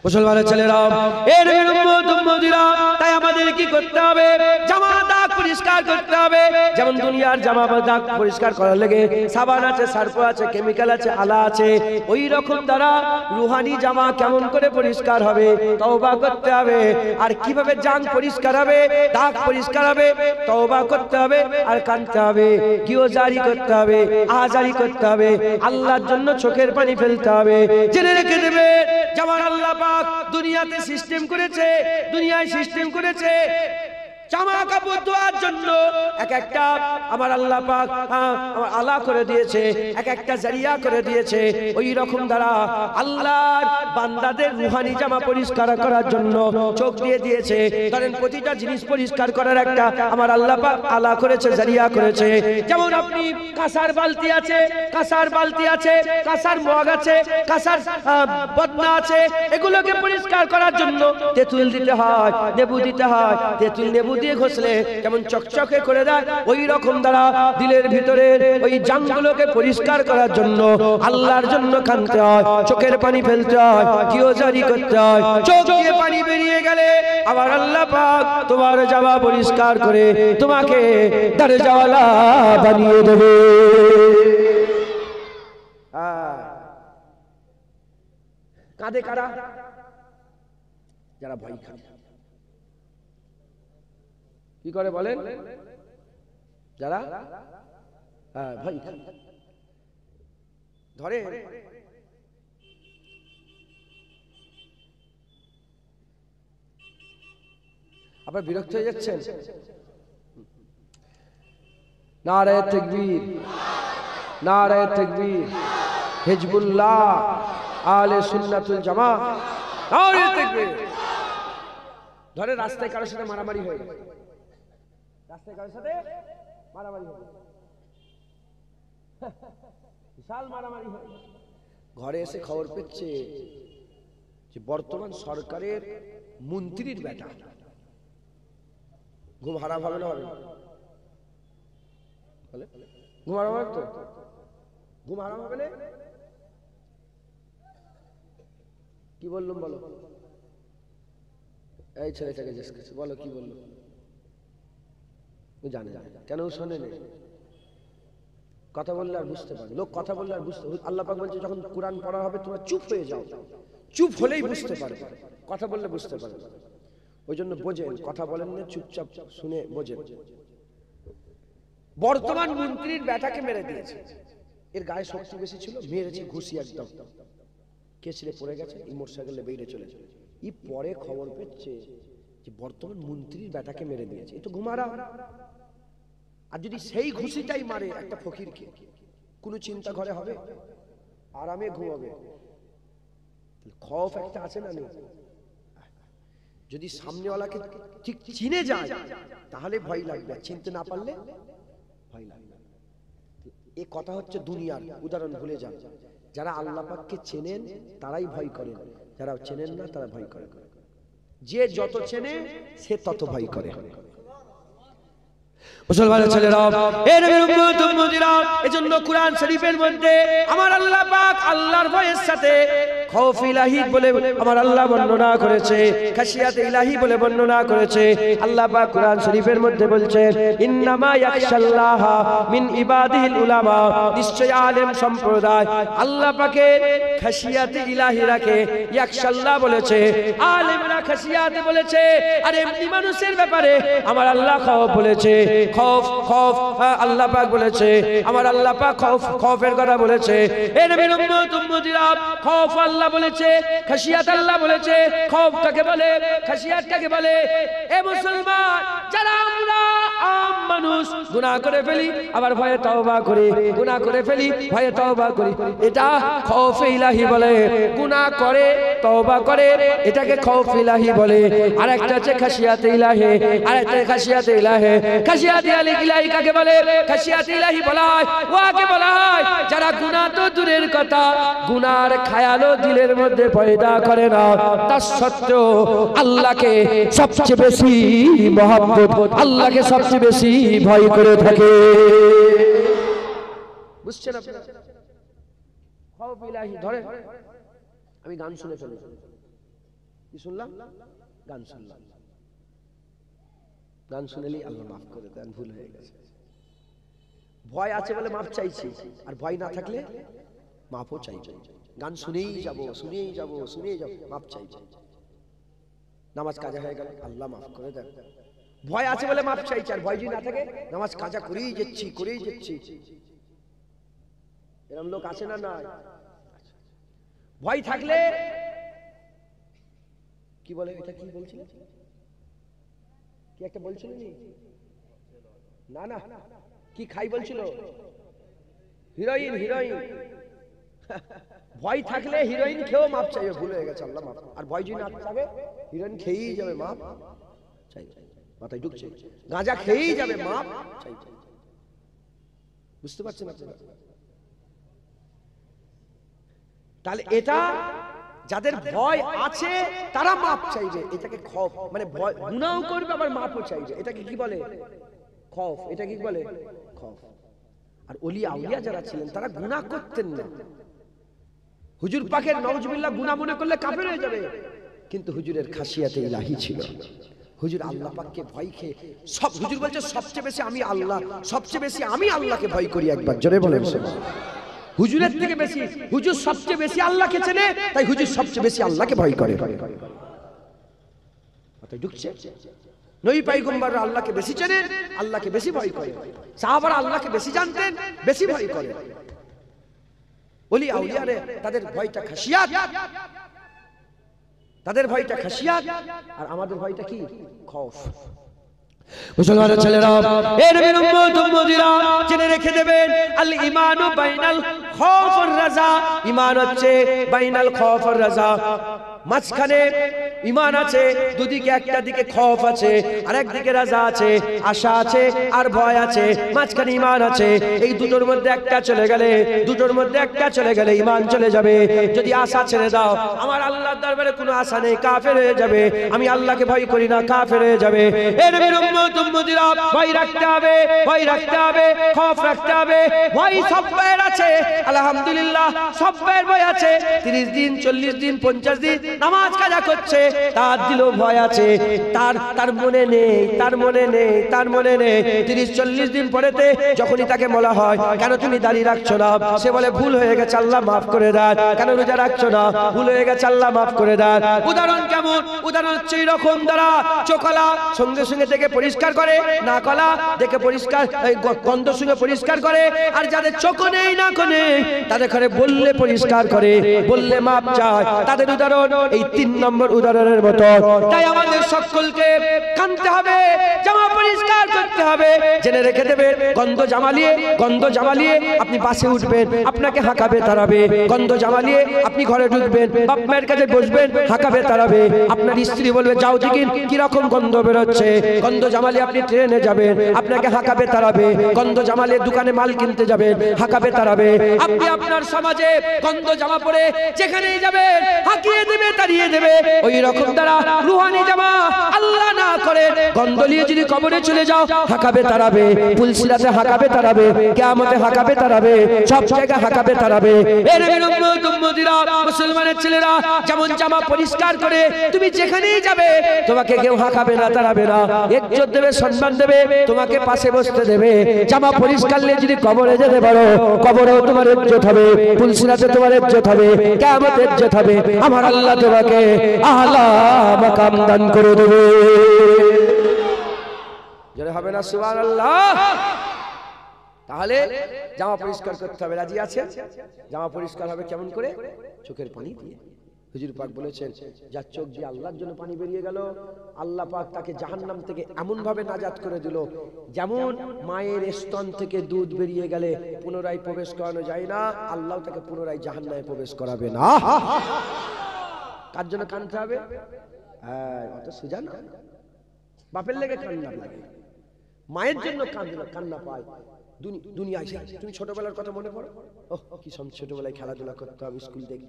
মুসলমানের ছেলেরা এর উম্মতিরা তাই আমাদের কি করতে হবে? জামা দাগ পরিষ্কার করতে হবে। যেমন দুনিয়ার জামা দাগ পরিষ্কার করার লাগে সাবান আছে, সার্ফ আছে, কেমিক্যাল আছে, আলা আছে, ওই রকম দ্বারা রুহানি জামা কেমন করে পরিষ্কার হবে? তওবা করতে হবে। আর কিভাবে জান পরিষ্কার হবে, দাগ পরিষ্কার হবে? তওবা করতে হবে আর কাঁদতে হবে, কিও জারি করতে হবে, আজারি করতে হবে, আল্লাহর জন্য চোখের পানি ফেলতে হবে। জেনে রেখে দেবে যেমন আল্লাহ দুনিয়াতে সিস্টেম করেছে, দুনিয়ায় সিস্টেম করেছে জামা কাপড় ধোয়ার জন্য এক একটা আমার আল্লাহ পাক আমার আলা করে দিয়েছে, এক একটা জারিয়া করে দিয়েছে। ওই রকম দ্বারা আল্লাহর বান্দাদের রুহানি জামা পরিষ্কার করার জন্য চোখ দিয়ে দিয়েছে। ধরেন প্রতিটা জিনিস পরিষ্কার করার একটা আমার আল্লাহ পাক আলা করেছে, জারিয়া করেছে। যেমন আপনি কাঁসার বালতি আছে, কাঁসার বালতি আছে, কাঁসার মগ আছে, কাঁসার বদনা আছে, এগুলোকে পরিষ্কার করার জন্য তেঁতুল দিতে হয়, লেবু দিতে হয়। তেঁতুল লেবু দিয়ে ঘষলে যেমন চকচকে করে দেয়, ওই রকম দ্বারা দিলের ভিতরে ওই জামগুলোকে পরিষ্কার করার জন্য আল্লাহর জন্য কাঁদতে হয়, চোখের পানি ফেলতে হয়, কিও জারি করতে হয়। চোখ দিয়ে পানি বেরিয়ে গেলে আবার আল্লাহ পাক তোমার জামা পরিষ্কার করে তোমাকে দরজাওয়ালা বানিয়ে দেবে। কাঁদে কারা? যারা ভয় খায়। কি করে বলেন? যারা ভয় খায়। ধরে আপনারা বিরক্ত হয়ে যাচ্ছেন? নারে তাকবীর, নারে তাকবীর, হিজবুল্লাহ, আহলে সুন্নাতুল জামাত, নারে তাকবীর। ধরে রাস্তায় কারোর সাথে মারামারি হয়ে গেছে, রাস্তায় কারোর সাথে মারামারি হয়ে গেছে, বিশাল মারামারি হয়ে গেছে। ঘরে এসে খবর পেচ্ছে যে বর্তমান সরকারের মন্ত্রীর বেটা। ঘুম হারাম হবে না? হবে ঘুম হারাম হবে তো? ঘুম হারাম হবে না? কি বললাম বলো? এই ছেলেটাকে জিজ্ঞেস করছে, বলো কি বললো? জানে জানে কেন শোনে নেই? কথা বললে আর বুঝতে পারে লোক, কথা বললে আর বুঝতে। আল্লাহ পাক বলছে যখন কোরআন পড়া হবে তোমরা চুপ হয়ে যাও, চুপ হলেই বুঝতে পারবে, কথা বললে বুঝতে পারবে। ওই জন্য বোঝেন, কথা বলেন না, চুপচাপ শুনে বোঝেন। বর্তমান মন্ত্রীর বেটাকে মেরে দিয়েছে। এর গায়ে শক্তি বেশি ছিল, মেরেছে ঘুষি একদম, কেসরে পড়ে গেছে, এই মোটরসাইকেলে বেরিয়ে চলেছে। ই পরে খবর পেচ্ছে যে বর্তমান মন্ত্রীর বেটাকে মেরে দিয়েছে। এ তো ঘুমারা। আর যদি সেই ঘুষিটাই মারে একটা ফকিরকে, কোনো চিন্তা ঘরে হবে? আরামে ঘুমাবে। খৌফ একটা আছে না নেই? যদি সামনেওয়ালাকে ঠিক চিনে যায় তাহলে ভয় লাগবে, চিনতে না পারলে ভয় লাগবে। এ কথা হচ্ছে দুনিয়ার উদাহরণ, ভুলে যান। যারা আল্লাহ পাককে চেনেন তারাই ভয় করেন, যারা চেনেন না তারা ভয় করে। যে যত চেনে সে তত ভয় করে। মুসলমানের ছেলেরা, এর উম্মতিরা, এজন্য কুরআন শরীফের মধ্যে আমার আল্লাহ পাক আল্লাহর ভয়ের সাথে খৌফ ইলাহি বলে আমার আল্লাহ বর্ণনা করেছে, খাশিয়াত ইলাহি বলে বর্ণনা করেছে। আল্লাহ পাক কুরআন শরীফের মধ্যে বলছেন, ইন্নামা ইয়াখশাল্লাহ মিন ইবাদিহিল উলামা, নিশ্চয় আলেম সম্প্রদায় আল্লাহ পাকের খাশিয়াত ইলাহি রাখে। ইয়াখশাল্লাহ বলেছে, আলেমরা খাশিয়াত বলেছে। আর এমনি মানুষের ব্যাপারে আমার আল্লাহ খৌফ বলেছে। খৌফ খৌফ আল্লাহ পাক বলেছে, আমার আল্লাহ পাক খৌফ খৌফের কথা বলেছে। এ নবীর উম্মতিরা, খৌফ আল্লাহ বলেছে, খাশিয়াত আল্লাহ বলেছে। খৌফ কাকে বলে, খাশিয়াত কাকে বলে? এ মুসলমান, যারা আমরা আম মানুষ গুনাহ করে ফেলি আবার ভয়ে তওবা করি, গুনাহ করে ফেলি ভয়ে তওবা করি, এটা খৌফ ইলাহি বলে। গুনাহ করে তওবা করে, এটাকে খৌফ ইলাহি বলে। আরেকটা আছে খাশিয়াত ইলাহি, আরেকটা খাশিয়াত ইলাহি। খাশিয়াত ইলাহি কাকে বলে? খাশিয়াত ইলাহি বলা হয় ওয়াকে বলা হয় যারা গুনাহ তো দূরের কথা, গুনার খায়ালও দিলের মধ্যে পয়দা করে না, তার সত্ত্বেও আল্লাহকে সবচেয়ে বেশি মহব্বত, আল্লাহকে সবচেয়ে বেশি ভয় করে থাকে। বুঝছেন আপনারা? খৌফ ইলাহি ধরে আমি গান শুনে ফেলেছি। কি শুনলাম? গান শুনলাম। গান শুনলেই আল্লাহ মাফ করে দেন, ভুল হয়ে গেছে। ভয় আছে বলে মাফ চাইছি, আর ভয় না থাকলে মাফও চাইছি। গান শুনেই যাব, শুনেই যাব, শুনেই যাব, মাফ চাইছি। নামাজ কাজা হয়ে গেল, আল্লাহ মাফ করে দেন। ভয় আছে বলে মাফ চাইছি, আর ভয় যদি না থাকে নামাজ কাজা করেই যাচ্ছি, করেই যাচ্ছি। এরকম লোক আছে না? না। ভয় থাকলে কি বলে, এটা কি বলছিল, কি একটা বলছিল না না কি খাই বলছিল, হিরোইন। হিরোইন ভয় থাকলে হিরোইন খেয়েও মাপ চাইবে, ভুল হয়ে গেছে, আল্লাহ মাফ। আর ভয় যদি না থাকে হিরোইন খেয়েই যাবে, মাপ চাইবে। মাথায় ঢুকছে, গাঁজা খেয়েই যাবে, মাপ চাইবে। বুঝতে পারছেন আপনারা? তাহলে এটা যাদের ভয় আছে তারা মাপ চাইবে, এটাকে খৌফ, মানে ভয়, গুনাহও করবে আবার মাপও চাইবে, এটাকে কি বলে? খৌফ। এটা কি বলে? খৌফ। আর ওলি আউলিয়া যারা ছিলেন তারা গুনাহ করতেন না। হুজুর পাকের নাউজুবিল্লাহ গুনাহ মনে করলে কাফের হয়ে যাবে, কিন্তু হুজুরের খাসিয়াতে ইলাহি ছিল। হুজুর আল্লাহ পাককে ভয় খেয়ে সব, হুজুর বলছে সবচেয়ে বেশি আমি আল্লাহ, সবচেয়ে বেশি আমি আল্লাহকে ভয় করি। একবার জোরে বলেন হুজুরের থেকে বেশি, হুজুর সবচেয়ে বেশি আল্লাহকে চেনে, তাই হুজুর সবচেয়ে বেশি আল্লাহকে ভয় করে। নবী পয়গম্বররা আল্লাহকে বেশি চেনেন, আল্লাহকে বেশি ভয় করে। সাহাবারা আল্লাহকে বেশি জানতেন, বেশি ভয় করে। ওলি আউলিয়ারে তাদের ভয়টা খাসিয়াত, তাদের ভয়টা খাসিয়াত, আর আমাদের ভয়টা কি? খৌফ। মুসলমানের ছেলেরা, এর নবীর উম্মত উম্মতিরা জেনে রেখে দেবেন, আল ঈমানু বাইনাল খৌফ ওয়ার রাজা। ঈমান হচ্ছে বাইনাল খৌফ ওয়ার রাজা, মাঝখানে ঈমান আছে, দুদিকে, একটা দিকে খৌফ আছে আর একদিকে রাজা আছে, আশা আছে আর ভয় আছে, মাঝখানে ঈমান আছে। এই দুটোর মধ্যে একটা চলে গেলে, দুটোর মধ্যে একটা চলে গেলে ঈমান চলে যাবে। যদি আশা ছেড়ে দাও, আমার আল্লাহর দরবারে কোনো আশা নেই, কাফের হয়ে যাবে। আমি আল্লাহকে ভয় করি না, কাফের হয়ে যাবে। এর নবীর উম্মত উম্মতিরা ভয় রাখতে হবে, ভয় রাখতে হবে, খৌফ রাখতে হবে। ভয় সব ভাইয়ের আছে, আলহামদুলিল্লাহ, সব ভাইয়ের ভয় আছে। 30 দিন, 40 দিন, 50 দিন নামাজ কাজা করছে, তার দিলেও ভয় আছে, তার মনে নেই, তার মনে নেই, তার মনে নেই। 30-40 দিন পরেতে যখনই তাকে বলা হয়, কেন তুমি দাড়ি রাখছো না? সে বলে ভুল হয়ে গেছে, আল্লাহ মাফ করে দেন। কেন রোজা রাখছো না? ভুল হয়ে গেছে, আল্লাহ মাফ করে দেন। উদাহরণ কেমন? উদাহরণ হচ্ছে এরকম, দ্বারা চোখলা সঙ্গে সঙ্গে দেখে পরিষ্কার করে, না কলা দেখে পরিষ্কার, গন্ধ শুনে পরিষ্কার করে। আর যাদের চোখ নেই, না নেই, তাদের ঘরে বললে পরিষ্কার করে, বললে মাপ চায়। তাদের উদাহরণ এই 3 নম্বর উদাহরণের মতো। তাই আমাদের সকলকে কানতে হবে, জামা পরিষ্কার করতে হবে। জেনে রেখে দেবে, গন্ধ জামা নিয়ে আপনি বাসে উঠবেন, আপনাকে হাঁকাবে তাড়াবে। গন্ধ জামা নিয়ে আপনি ঘরে ঢুকবেন, বাপ মায়ের কাছে বসবেন, হাঁকাবে তাড়াবে। আপনার স্ত্রী বলবে, যাও দেখি কিরকম গন্ধ বেরোচ্ছে। গন্ধ জামা নিয়ে আপনি ট্রেনে যাবেন, আপনাকে হাঁকাবে তাড়াবে। গন্ধ জামা নিয়ে দোকানে মাল কিনতে যাবেন, হাঁকাবে তাড়াবে। আপনি আপনার সমাজে গন্ধ জামা পরে যেখানেই যাবেন, হাঁকিয়ে দেবে, তাড়িয়ে দেবে। ওই রকম দ্বারা রুহানি জামা, আল্লাহ না করে গন্ধ নিয়ে যদি কবরে চলে যাও, হাঁকাবে তাড়াবে। পুলসিরাতে হাঁকাবে তাড়াবে, কিয়ামতে হাঁকাবে তাড়াবে, সব জায়গায় হাঁকাবে তাড়াবে। এর উম্মত উম্মতিরা, মুসলমানের ছেলেরা, যেমন জামা পরিষ্কার করে তুমি যেখানেই যাবে, তোমাকে কেউ হাঁকাবে না, তাড়াবে না, ইজ্জত দেবে, সম্মান দেবে, তোমাকে পাশে বসতে দেবে। জামা পরিষ্কার নিয়ে যদি কবরে যেতে পারো, কবরেও তোমার ইজ্জত হবে, পুলসিরাতে তোমার ইজ্জত হবে, কিয়ামতে ইজ্জত হবে। আমার আল্লাহ তোমাকে আলা মাকাম দান করে দেবে। যারা হবে না সুবহানাল্লাহ। তাহলে জামা পরিষ্কার করতে হবে, রাজি আছে? জামা পরিষ্কার হবে কেমন করে? চোখের পানি দিয়ে। হুজুর পাক বলেছেন, যার চোখ দিয়ে আল্লাহর জন্য পানি বেরিয়ে গেল, আল্লাহ পাক তাকে জাহান্নাম থেকে এমন ভাবে নাজাত করে দিল, যেমন মায়ের স্তন থেকে দুধ বেরিয়ে গেলে পুনরায় প্রবেশ করানো যায় না, আল্লাহ তাকে পুনরায় জাহান্নামে প্রবেশ করাবে না। কার জন্য কাঁদতে হবে? হ্যাঁ, অত সোজা না। বাপের লেগে কান্না লাগে, মায়ের জন্য কান্না পায়। দুনিয়ায় তুমি ছোটবেলার কথা মনে পড়ো, ওহ কি ছোটবেলায় খেলাধুলা করতাম, স্কুল থেকে,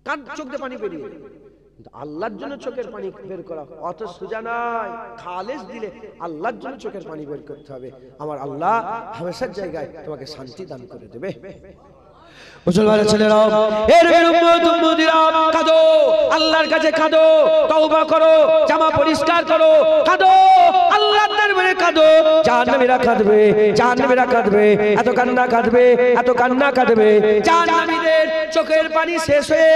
কান চোখ দিয়ে পানি বেরিয়ে। কিন্তু আল্লাহর জন্য চোখের পানি বের করা অত সোজা নয়। খালেস দিলে আল্লাহর জন্য চোখের পানি বের করতে হবে। আমার আল্লাহ হামেশার জায়গায় তোমাকে শান্তি দান করে দেবে। মুসলমানের ছেলেরা, এর উম্মত উম্মতিরা, কাঁদো, আল্লাহর কাছে কাঁদো, তওবা করো, জামা পরিষ্কার করো, কাঁদো, আল্লাহর দরবারে কাঁদো। জাহান্নামীরা কাঁদবে, জাহান্নামীরা কাঁদবে, এত কান্না কাঁদবে, এত কান্না কাঁদবে, জাহান্নামীদের চোখের পানি শেষ হয়ে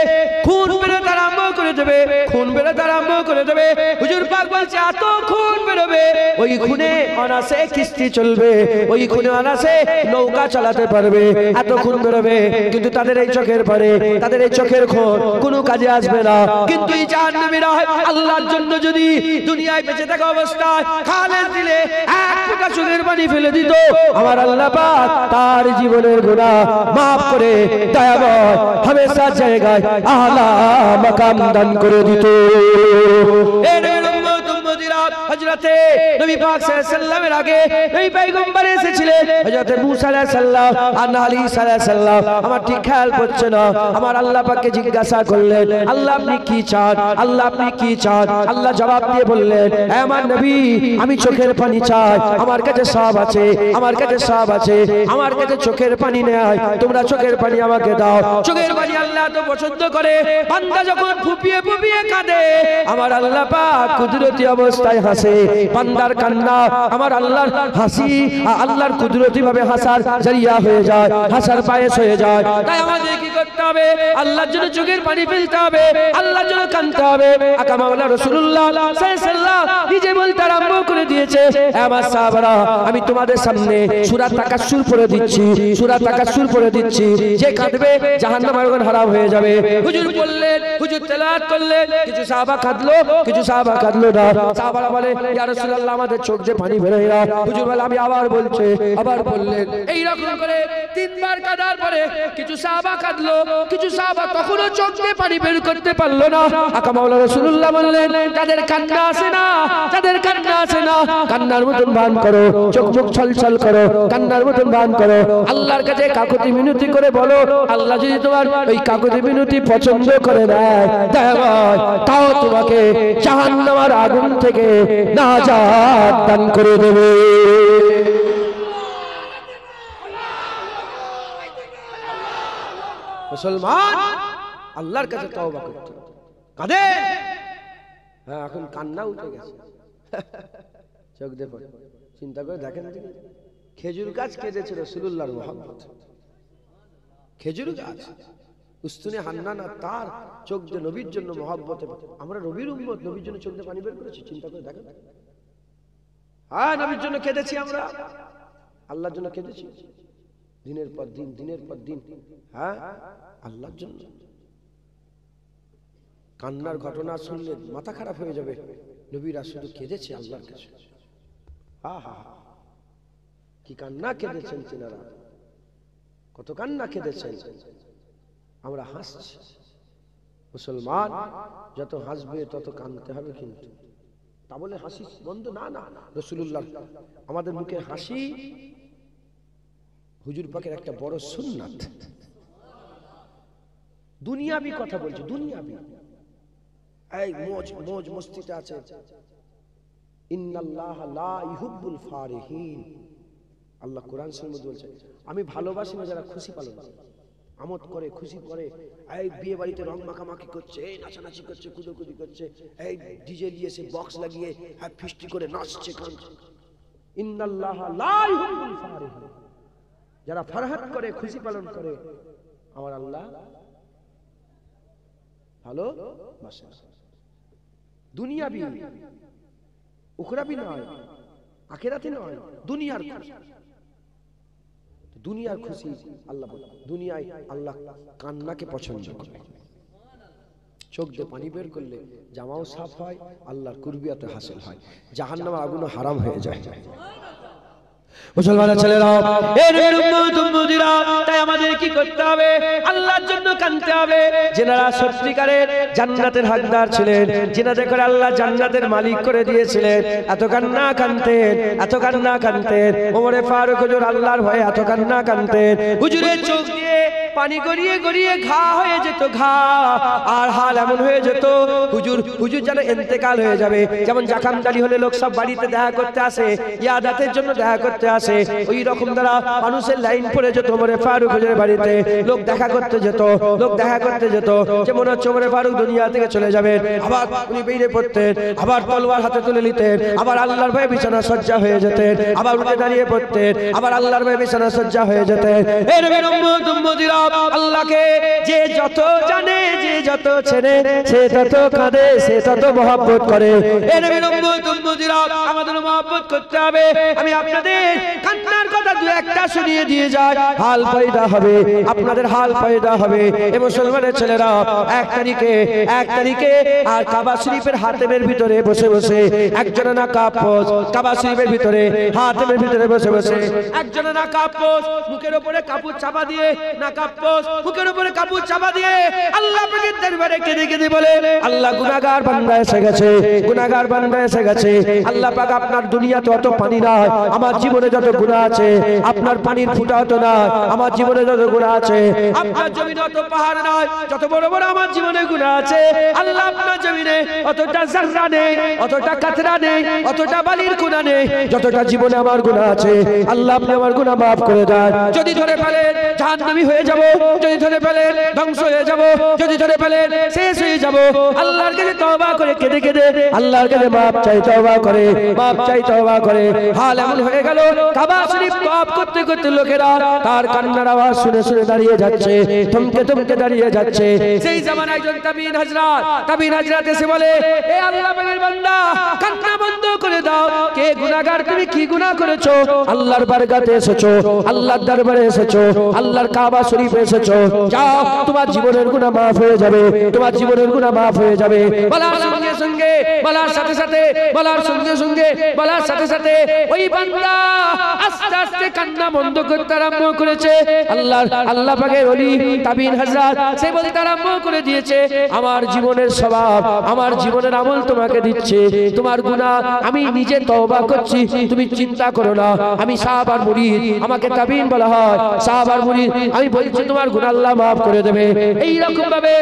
খুন বেরোতে আরম্ভ করে দেবে, খুন বেরোতে আরম্ভ করে দেবে। হুজুর পাক বলছে এত খুন বেরোবে, ওই খুনে অনাসে কিস্তি চলবে, ওই খুনে অনাসে নৌকা চালাতে পারবে, এত খুন বেরোবে। কিন্তু তাদের এই চোখের পরে, তাদের এই চোখের খুন কোনো কাজে আসবে না। কিন্তু এই জাহান্নামীরা আল্লাহর জন্য যদি দুনিয়ায় বেঁচে থাকা অবস্থায় খালেদ দিলে এক ফোঁটা চোখের পানি ফেলে দিত, আমার আল্লাহ পাক তার জীবনের গুনাহ মাফ করে দয়াময় হামেশা জায়গায় আলা মাকাম দান করে দিত। হযরতে নবী পাক সাল্লাল্লাহু আলাইহি সাল্লামের আগে এই পয়গম্বর এসেছিলেন, হযরতে মুসা আলাইহিস সালাম আর আলী সালাইহিস সালাম। আমার ঠিক খেয়াল পড়ছে না, আমার আল্লাহ পাককে জিজ্ঞাসা করলেন, আল্লাহ আপনি কি চান, আল্লাহ আপনি কি চান? আল্লাহ জবাব দিয়ে বললেন, হে আমার নবী, আমি চোখের পানি চাই, আমার কাছে সব আছে, আমার কাছে সব আছে, আমার কাছে চোখের পানি নেই, তোমরা চোখের পানি আমাকে দাও। চোখের পানি আল্লাহ তো পছন্দ করে, বান্দা যখন ফুপিয়ে ফুপিয়ে কাঁদে, আমার আল্লাহ পাক কুদরতি অবস্থায় হাসে। বান্দার কান্না আমার আল্লাহর হাসি, আল্লাহর কুদরতি ভাবে হাসার জরিয়া হয়ে যায়, হাসার বায়েস হয়ে যায়। তাই আমাদের কি করতে হবে? আল্লাহর জন্য চোখের পানি ফেলতে হবে, আল্লাহর জন্য কাঁদতে হবে। আকা মাওলানা রাসূলুল্লাহ সাল্লাল্লাহু আলাইহি ওয়াসাল্লাম নিজে বলতে আরম্ভ করে দিয়েছে, আমার সাহাবারা, আমি তোমাদের সামনে সূরা তাকাসসুর পড়ে দিচ্ছি, সূরা তাকাসসুর পড়ে দিচ্ছি, যে কাঁদবে জাহান্নাম আগুন হারাম হয়ে যাবে। হুজুর বললেন, হুজুর তেলাওয়াত করলেন, কিছু সাহাবা কাঁদলো, কিছু সাহাবা কাঁদলো না। সাহাবারা বলে, ইয়া রাসূলুল্লাহ, আমাদের চোখ যে পানি বের হয়ে যায়। হুজুর বলে, আমি আবার বলছে, আবার বললেন। এই রকম করে তিনবার কাঁদার পরে কিছু সাহাবা কাঁদলো, কিছু সাহাবা তখনও চোখ দিয়ে পানি বের করতে পারলো না। আকা মাওলানা রাসূলুল্লাহ বললেন, যাদের কান্না আসে না, যাদের কান্না আসে না, কান্নার মতন ভান করো, চোখ মুখ ছলছল করো, কান্নার মতন ভান করো, আল্লাহর কাছে কাকুতি মিনতি করে বলো, আল্লাহ যদি তোমার ওই কাকুতি মিনতি পছন্দ করে দেয়, তাও তোমাকে জাহান্নামের আগুন থেকে নাজাত দান করে দেবে। মুসলমান আল্লাহর কাছে তওবা করতে কাঁদে। হ্যাঁ, এখন কান্না উঠে গেছে, চোখ দেখো, চিন্তা করে দেখেন, খেজুর গাছ কেঁদেছিল রাসূলুল্লাহর মহব্বত, খেজুর গাছ উস্তুনে হান্নানা তার চোখ দিয়ে নবীর জন্য মহব্বতে। আমরা নবীর উম্মত, নবীর জন্য চোখ দিয়ে পানি বের করেছি, চিন্তা করে দেখেন। হ্যাঁ, নবীর জন্য কেঁদেছি আমরা, আল্লাহর জন্য কেঁদেছি দিনের পর দিন, দিনের পর দিন। হ্যাঁ, আল্লাহর জন্য। কান্নার ঘটনা শুনলে মাথা খারাপ হয়ে যাবে। নবীরা শুধু কেঁদেছে আল্লাহর কাছে। হা হা, কি কান্না কেঁদেছেন তিনারা, কত কান্না কেঁদেছেন। আমরা হাসছি। মুসলমান যত হাসবে তত কাঁদতে হবে, কিন্তু তা বলে হাসি বন্ধ না। না, রাসূলুল্লাহ আমাদের মুখে হাসি হুজুর পাকের একটা বড় সুন্নাত। দুনিয়াবি কথা বলছি, দুনিয়াবি, এই মোজ মোজ মস্তিতে আছে, ইন্নাল্লাহ লা ইউহিব্বুল ফারিহিন। আল্লাহ কোরআন শরীফে বলছে, আমি ভালোবাসি না যারা খুশি পালন করে, আমোদ করে, খুশি করে। এই বিয়ে বাড়িতে রং মাখামাখি করছে, এই নাচানাচি করছে, কুদোকুদি করছে, এই ডিজে দিয়ে সে বক্স লাগিয়ে ফিস্টি করে নাচছে, গানছে। ইন্নাল্লাহ লা ইউহিব্বুল ফারিহিন, যারা ফরহাদ করে, খুশি পালন করে, আমার আল্লাহ ভালো বাসে। দুনিয়াবি, উখরাবি নয়, আখিরাতি নয়, দুনিয়ার খুশি। দুনিয়ার খুশি আল্লাহ বলে, দুনিয়ায় আল্লাহ কান্নাকে পছন্দ করে। চোখ দিয়ে পানি বের করলে জামাও সাফ হয়, আল্লাহর কুরবিয়াতে হাসিল হয়, জাহান্নামের আগুন হারাম হয়ে যায়। মুসলমানের ছেলেরা, এর উম্মত উম্মতিরা, তাই আমাদের কি করতে হবে? আল্লাহর জন্য কাঁদতে হবে। যারা সত্যিকারের জান্নাতের হকদার ছিলেন, জিনাতে করে আল্লাহ জান্নাতের মালিক করে দিয়েছিলেন, এত কান্না কাঁদতেন, এত কান্না কাঁদতেন। ওমরে ফারুক হুজুর আল্লাহর ভয়ে এত কান্না কাঁদতেন। হুজুরের চোখ দিয়ে পানি গড়িয়ে গড়িয়ে ঘা হয়ে যেত ঘা, আর হাল এমন হয়ে যেত হুজুর হুজুর যেন ইন্তেকাল হয়ে যাবে। যেমন জাকামদারি হলে লোক সব বাড়িতে দেখা করতে আসে, ইয়াদাতের জন্য দেখা করতে আসে, ওই রকম দ্বারা মানুষের লাইন পড়ে যেত ওমরে ফারুক হুজুরের বাড়িতে। লোক দেখা করতে যেত, লোক দেখা করতে যেত, যে মনে হচ্ছে ওমরে ফারুক দুনিয়া থেকে চলে যাবেন। আবার উনি বেরিয়ে পড়তেন, আবার তলোয়ার হাতে তুলে নিতেন, আবার আল্লাহর ভয়ে বিছানা সজ্জা হয়ে যেতেন, আবার উঠে দাঁড়িয়ে পড়তেন, আবার আল্লাহর ভয়ে বিছানা সজ্জা হয়ে যেতেন। এই নবীর উম্মত উম্মতিরা আল্লাহকে যে যত জানে, যে যত চেনে, সে তত কাঁদে, সে তত মহব্বত করে। এই নবীর উম্মত উম্মতিরা আমাদের মহব্বত করতে হবে। আমি আপনাদের কান্নার কথা দু একটা শুনিয়ে দিয়ে যাই, হাল পয়দা হবে, আপনাদের হাল পয়দা হবে। এই মুসলমানের ছেলেরা 1 তারিখে আর কাবা শরীফের হাতেমের ভিতরে বসে বসে একজনে না কাপড়, কাবা শরীফের ভিতরে হাতেমের ভিতরে বসে বসে একজনে না কাপড়, মুখের উপরে কাপড় চাপা দিয়ে, না কাপড় মুখের উপরে কাপড় চাপা দিয়ে আল্লাহ পাকের দরবারে কেঁদে কেঁদে বলে, আল্লাহ গুনাহগার বান্দা এসে গেছে, গুনাহগার বান্দা এসে গেছে। আল্লাহ পাক আপনার দুনিয়াতে অত পানি নাই, আমার জীবনে যত গুনাহ আছে, আপনার পানির ফুটা তো নাই, আমার জীবনে যত গুনাহ আছে, আপনার জমিনে অত পাহাড় নাই, যত বড় বড় আমার জীবনে গুনাহ আছে, আল্লাহ আপনার জমিনে অতটা জাররা নেই, অতটা কাতরা নেই, অতটা বালির গুনাহ নেই, যতটা জীবনে আমার গুনাহ আছে। আল্লাহ আপনি আমার গুনাহ maaf করে দেন। যদি ধরে ফেলেন জাহান্নামী হয়ে যাব, যদি ধরে ফেলেন ধ্বংস হয়ে যাব, যদি ধরে ফেলেন শেষ হয়ে যাব, আল্লাহর কাছে তওবা করে কেঁদে কেঁদে আল্লাহর কাছে maaf চাই, তওবা করে maaf চাই, তওবা করে। হাল এমন হয়ে গেল কাবা শরীফ তওয়াফ করতে করতে লোকেরা তার কান্নার আওয়াজ শুনে শুনে দাঁড়িয়ে যাচ্ছে, থমকে থমকে দাঁড়িয়ে যাচ্ছে। সেই জামানায় একজন তাবিন হযরত এসে বলে, এ আল্লাহ পাকের বান্দা কান্না বন্ধ করে দাও, কে গুনাহগার, তুমি কি গুনাহ করেছো? আল্লাহর বারগাতে এসেছো, আল্লাহর দরবারে এসেছো, আল্লাহর কাবা শরীফে এসেছো, যাও তোমার জীবনের গুনাহ maaf হয়ে যাবে, তোমার জীবনের গুনাহ maaf হয়ে যাবে। বলার সঙ্গে সঙ্গে, বলার সাথে সাথে, বলার সঙ্গে সঙ্গে, বলার সাথে সাথে ওই বান্দা আস্তে আস্তে কান্না বন্ধ করতে আরম্ভ করেছে। আল্লাহ পাকের ওলি তাবিন হযরত সে বলতে আরম্ভ করে দিয়েছে, আমার জীবনের স্বভাব, আমার জীবনের আমল তোমাকে দিচ্ছে, তোমার গুনাহ আমি নিজে তওবা করছি, তুমি চিন্তা করো না। আমি সাহাবার মুরিদ, আমাকে তাবিন বলা হয়, সাহাবার মুরিদ, আমি বলছি তোমার গুনাহ আল্লাহ maaf করে দেবে। এই রকম ভাবে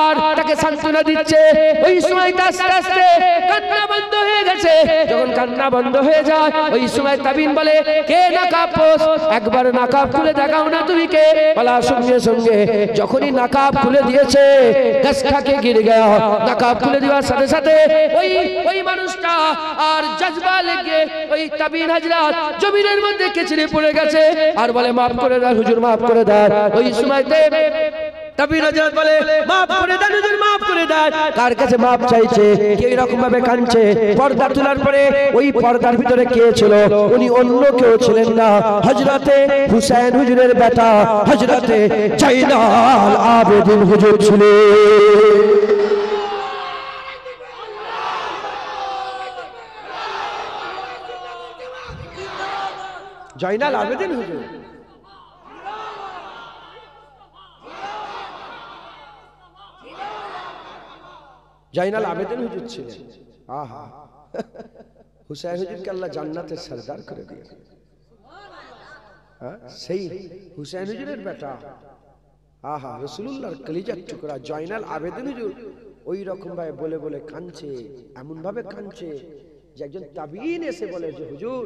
আর তাকে সান্ত্বনা দিচ্ছে। ওই সময় আস্তে আস্তে কান্না বন্ধ হয়ে গেছে। যখন কান্না বন্ধ হয়ে যায়, ওই সময় তাবিন বলে, কে নাকাব পোষ, একবার নাকাব খুলে দেখাও না তুমি কে। বলার সঙ্গে সঙ্গে যখনই নাকাব খুলে দিয়েছে, গাছ খাকে গিরে গেল। নাকাব খুলে দেওয়ার সাথে সাথে ওই মানুষটা আর জজবা লেগে ওই তাবিন হযরত জমিনের মধ্যে কেচড়ে পড়ে গেছে আর বলে, maaf করে দাও হুজুর, maaf করে দাও। ওই সময়তে তাবিন হযরত বলে, maaf করে দেন হুজুর, maaf করে দেন। কার কাছে maaf চাইছে? কে এরকম ভাবে কাঁদছে? পর্দা তোলার পরে ওই পর্দার ভিতরে কে ছিল? উনি অন্য কেউ ছিলেন না, হযরতে হুসাইন হুজুরের বেটা হযরতে জাইনাল আবেদিন হুজুর ছিলেন। জাইনাল আবেদিন হুজুর জাইনাল আবেদিন হুজুর ছিলেন। আহা, হুসাইন হুজুরকে আল্লাহ জান্নাতের সরদার করে দিয়েছে। সেই হুসাইন হুজুরের বেটা, আহা, রাসূলুল্লাহর কলিজার টুকরা জাইনাল আবেদিন হুজুর ওই রকম ভাবে বলে বলে কাঁদছে, এমন ভাবে কাঁদছে যে একজন তাবিন এসে বলে যে হুজুর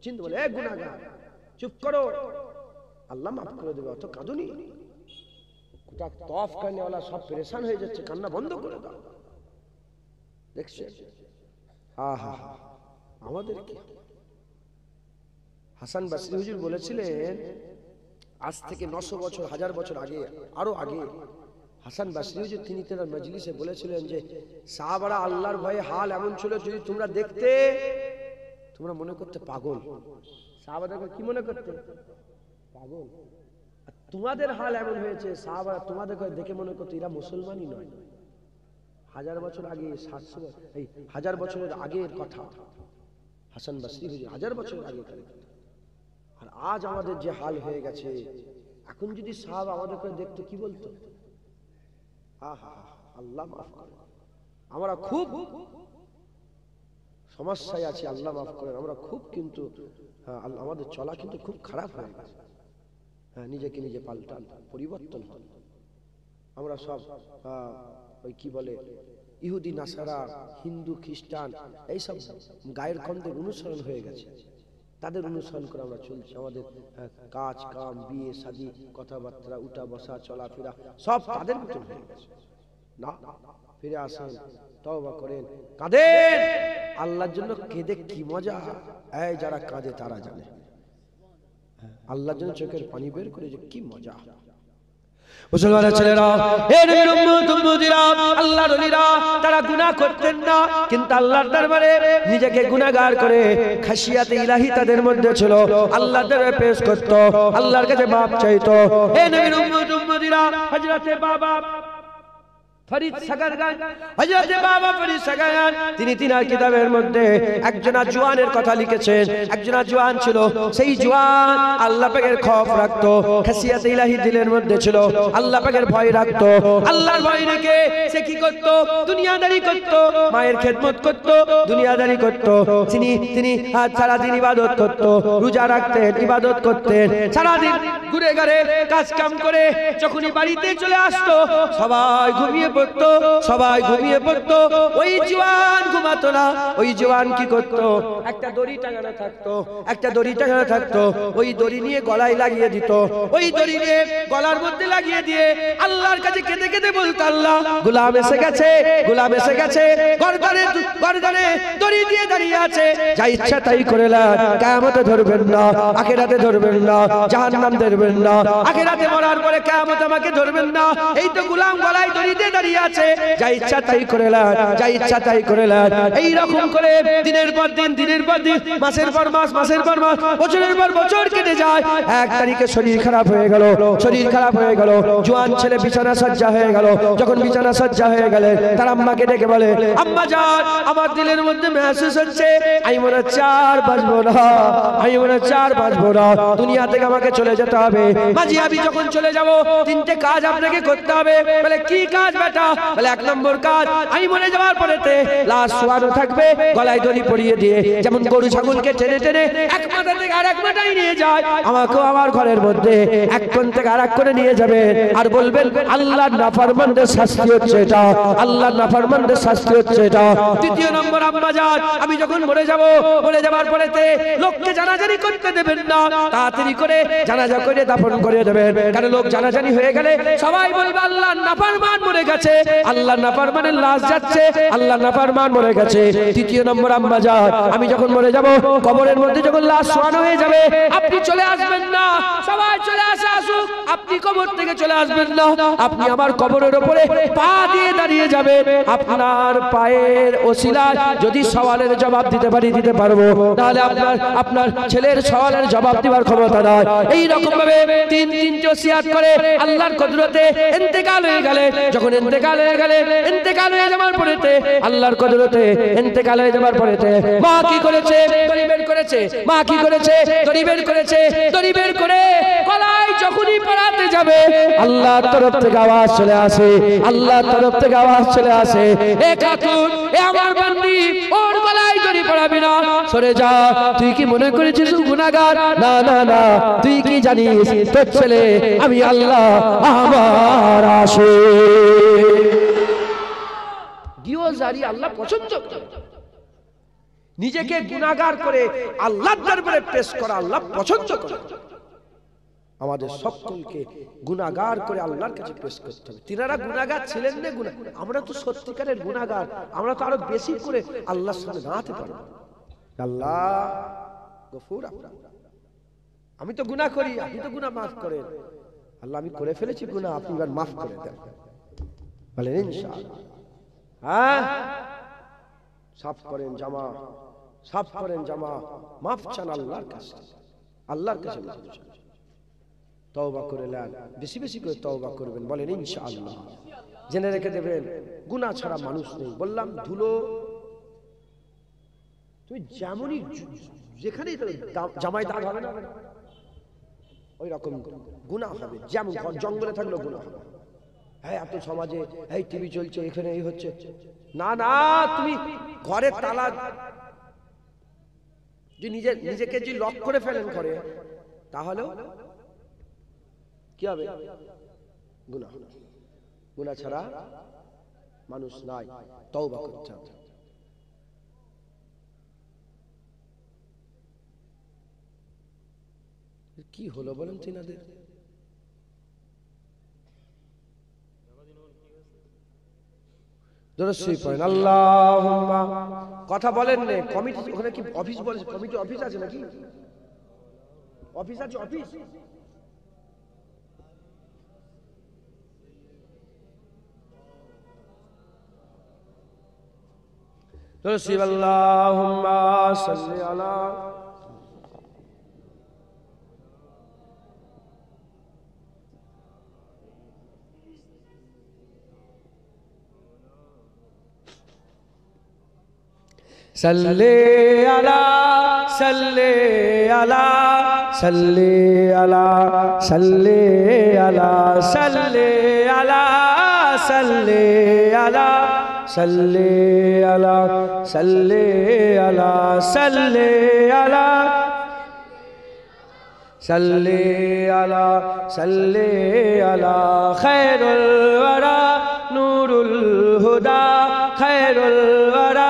চিন্তা, বলে এ গুনাহগার চুপ করো, আল্লাহ maaf করে দেবে, অত কাঁদুনি। গোটা তওয়াফ করনেওয়ালা সব পরেশান হয়ে যাচ্ছে, কান্না বন্ধ করে দাও। দেখছে, আহা, আমাদের কি হাসান বসরি হুজুর বলেছিলেন, আজ থেকে 900 বছর 1000 বছর আগে, আরো আগে, হাসান বসরি হুজুর তিনি তার মজলিসে বলেছিলেন যে সাহাবারা আল্লাহর ভয়ে হাল এমন ছিল, যদি তোমরা দেখতে তোমরা মনে করতে পাগল। সাহাবাদেরকে কি মনে করতে? পাগল। আর তোমাদের হাল এমন হয়েছে, সাহাবারা তোমাদেরকে দেখে মনে করতে এরা মুসলমানই নয়। 1000 বছর আগে, 700, এই 1000 বছরের আগের কথা, হাসান বসরি হুজুর 1000 বছরের আগের কথা। আর আজ আমাদের যে হাল হয়ে গেছে, এখন যদি সাহাবা আমাদেরকে দেখতো কি বলতো? আহা, আল্লাহ মাফ করে, আমরা খুব সমস্যায় আছি, আল্লাহ মাফ করেন। আমরা খুব কিন্তু আমাদের চলা কিন্তু খুব খারাপ হয়ে গেছে। নিজেকে নিজে পাল্টান, পরিবর্তন হন। আমরা সব ওই কি বলে ইহুদি নাসারা, হিন্দু খ্রিস্টান এইসব গায়ের কমদের অনুসরণ হয়ে গেছে, তাদের অনুসরণ করে আমরা চলছি। আমাদের কাজ কাম, বিয়ে শাদী, কথাবার্তা, উঠা বসা, চলাফেরা সব তাদের মতন হয়ে গেছে। না, ফিরে আসেন, তওবা করেন, কাঁদেন আল্লাহর জন্য। কেঁদে কি মজা, এই যারা কাঁদে তারা জানে আল্লাহর জন্য চোখের পানি বের করে যে কি মজা। মুসলমানের ছেলেরা, এই নবীর উম্মত উম্মতিরা, আল্লাহর ওলিরা, তারা গুনাহ করতেন না, কিন্তু আল্লাহর দরবারে নিজেকে গুনাহগার করে খাশিয়াতে ইলাহি তাদের মধ্যে ছিল। আল্লাহর দরবারে পেশ করত, আল্লাহর কাছে মাপ চাইতো। এই নবীর উম্মত উম্মতিরা, হযরতে বাবা ফরিদ সাগারগান, হযরতে বাবা ফরিদ সাগারগান, তিনি তিনার কিতাবের মধ্যে একজনা জওয়ানের কথা লিখেছেন। একজনা জওয়ান ছিল, সেই জওয়ান আল্লাহ পাকের খৌফ রাখতো, খাশিয়াতে ইলাহি দিলের মধ্যে ছিল, আল্লাহ পাকের ভয় রাখতো। আল্লাহর ভয় রেখে সে কি করত? দুনিয়াদারি করত, মায়ের খেদমত করত, দুনিয়াদারি করত। তিনি সারা দিন ইবাদত করত, রোজা রাখতেন, ইবাদত করতেন, সারা দিন ঘুরে ঘুরে কাজ কাম করে যখনই বাড়িতে চলে আসতো সবাই ঘুমিয়ে পড়তো, সবাই ঘুমিয়ে পড়তো। ওই জওয়ান ঘুমাতো না। ওই জওয়ান কি করতো? একটা দড়ি টাঙানো থাকতো, একটা দড়ি টাঙানো থাকতো, ওই দড়ি নিয়ে গলায় লাগিয়ে দিত। ওই দড়ি নিয়ে গলার মধ্যে লাগিয়ে দিয়ে আল্লাহর কাছে কেঁদে কেঁদে বলতো, আল্লাহ গোলাম এসে গেছে, গোলাম এসে গেছে, গর্দানে গর্দানে দড়ি দিয়ে দাঁড়িয়ে আছে, যা ইচ্ছা তাই করে নেন, কিয়ামতে ধরবেন না, আখিরাতে ধরবেন না, জাহান্নাম ধরবেন না, আখিরাতে মরার পরে কিয়ামতে আমাকে ধরবেন না। এই তো গোলাম গলায় দড়ি দিয়ে দাঁড়িয়ে আছে, যা ইচ্ছা তাই করে নেন, যা ইচ্ছা তাই করে নেন। এই রকম করে দিনের পর দিন, দিনের পর দিন, মাসের পর মাস, মাসের পর মাস, বছরের পর বছর কেটে যায়। এক তারিখে শরীর খারাপ হয়ে গেল, শরীর খারাপ হয়ে গেল, জওয়ান ছেলে বিছানা সজ্জা হয়ে গেল। যখন বিছানা সজ্জা হয়ে গেলে তার আম্মাকে ডেকে বলে, আম্মা জান, আমার দিলের মধ্যে মেহসুস হচ্ছে আমি মনে হয় চার বাঁচবো না, আমি মনে হয় চার বাঁচবো না, দুনিয়া থেকে আমাকে চলে যেতে হবে। মাঝি আমি যখন চলে যাব তিনটে কাজ আপনাকে করতে হবে। বলে কি কাজ বেটা? বলে এক নম্বর কাজ, আমি মরে যাওয়ার পরেতে লাশ শোয়ানো থাকবে, গলায় দড়ি পরিয়ে দিয়ে, যেমন গরু ছাগলকে টেনে টেনে এক মাথা থেকে আর এক মাথায় নিয়ে যায়, আমাকেও আমার ঘরের মধ্যে এক কোণ থেকে আর এক কোণে নিয়ে যাবে, আর বলবেন আল্লাহর নাফরমানদের শাস্তি হচ্ছে এটা, আল্লাহর নাফরমানদের শাস্তি হচ্ছে এটা। দ্বিতীয় নম্বর, আম্মা জান, আমি যখন মরে যাব, মরে যাওয়ার পরেতে লোককে জানাজানি করতে দেবেন না, তাড়াতাড়ি করে জানাজা করে দাফন করে দেবেন, কারণ লোক জানাজানি হয়ে গেলে সবাই বলবে আল্লাহর নাফরমান মরে গেছে, আল্লাহর নাফরমানের লাশ যাচ্ছে, আল্লাহর নাফরমান মরে গেছে। তৃতীয় নম্বর, আম্মা জান, আমি যখন মরে যাব, কবরের মধ্যে যখন লাশ শোয়ানো হয়ে যাবে, আপনি চলে আসবেন না, সবাই চলে আসে আসুক, আপনি কবর থেকে চলে আসবেন না, আপনি আমার কবরের উপরে পা দিয়ে দাঁড়িয়ে যাবেন। আপনার পায়ের ওসিলায় যদি সওয়ালের জবাব দিতে পারি, দিতে পারবো, তাহলে আপনার ছেলের সওয়ালের জবাব দেওয়ার ক্ষমতা নাই। এই রকম ভাবে তিনটে ওসিয়াত করে আল্লাহর কুদরতে ইন্তেকাল হয়ে গেলে, যখন ইন্তেকাল হয়ে গেলে, ইন্তেকাল হয়ে যাওয়ার পরেতে আল্লাহর কুদরতে ইন্তেকাল হয়ে যাওয়ার পরেতে মা কি করেছে? দড়ি বের করেছে। মা কি করেছে? দড়ি বের করেছে। দড়ি বের করে গলায় যখনই পড়াতে যাবে, আল্লাহর তরফ থেকে আওয়াজ চলে আসে, আল্লাহর তরফ থেকে আওয়াজ চলে আসে, এ খাতুন, এ আমার বান্দি, ওর গলায় দড়ি পড়াবি না, সরে যা। তুই কি মনে করেছিস গুনাহগার? না না না, তুই কি জানিস তোর ছেলে আমি আল্লাহ আমার আশিক। গিওজারি আল্লাহ পছন্দ করে, নিজেকে গুনাহগার করে আল্লাহর দরবারে পেশ করা আল্লাহ পছন্দ করে। আমাদের সকলকে গুনাহগার করে আল্লাহর কাছে পেশ করতে হবে। তিনারা গুনাহগার ছিলেন না, আমরা তো সত্যিকারের গুনাহগার, আমরা তো আরো বেশি করে আল্লাহর সামনে দাঁড়াতে পারবো। আল্লাহ গফুর, আমি তো গুনাহ করি, আপনি তো গুনাহ মাফ করেন। আল্লাহ আমি করে ফেলেছি গুনাহ, আপনি এবার মাফ করে দেন, বলেন ইনশাআল্লাহ। হ্যাঁ, সাফ করেন জামা, সাফ করেন জামা, মাফ চান আল্লাহর কাছে, আল্লাহর কাছে তওবা করে নেন, বেশি বেশি করে তওবা করবেন, বলেন ইনশাআল্লাহ। জেনে রেখে দেবেন গুনাহ ছাড়া মানুষ নেই। বললাম ধুলো তুমি যেমনই যেখানেই জামায় দাগ হবে না, ওই রকম গুনাহ হবে। যেমন জঙ্গলে থাকলেও গুনাহ হবে। হ্যাঁ, এত সমাজে এই টিভি চলছে, এখানে এই হচ্ছে, না না, তুমি ঘরের তালা যে নিজেকে যে লক করে ফেলেন ঘরে, তাহলেও কি হবে? গুনাহ। গুনাহ ছাড়া মানুষ নাই, তওবা করতে হবে। কি হলো বলেন তিনাদের? দরুদ পড়েন আল্লাহুম্মা। কথা বলেন না, কমিটি ওখানে কি অফিস বলে? কমিটি অফিস আছে নাকি? অফিস আছে, অফিস। দরুদ আল্লাহুম্মা সাল্লি আলা सल्ले अला सल्ले अला सल्ले अला सल्ले अला सल्ले अला सल्ले अला सल्ले अला सल्ले अला सल्ले अला सल्ले अला सल्ले अला खैरुल वरा नूरुल हुदा खैरुल वरा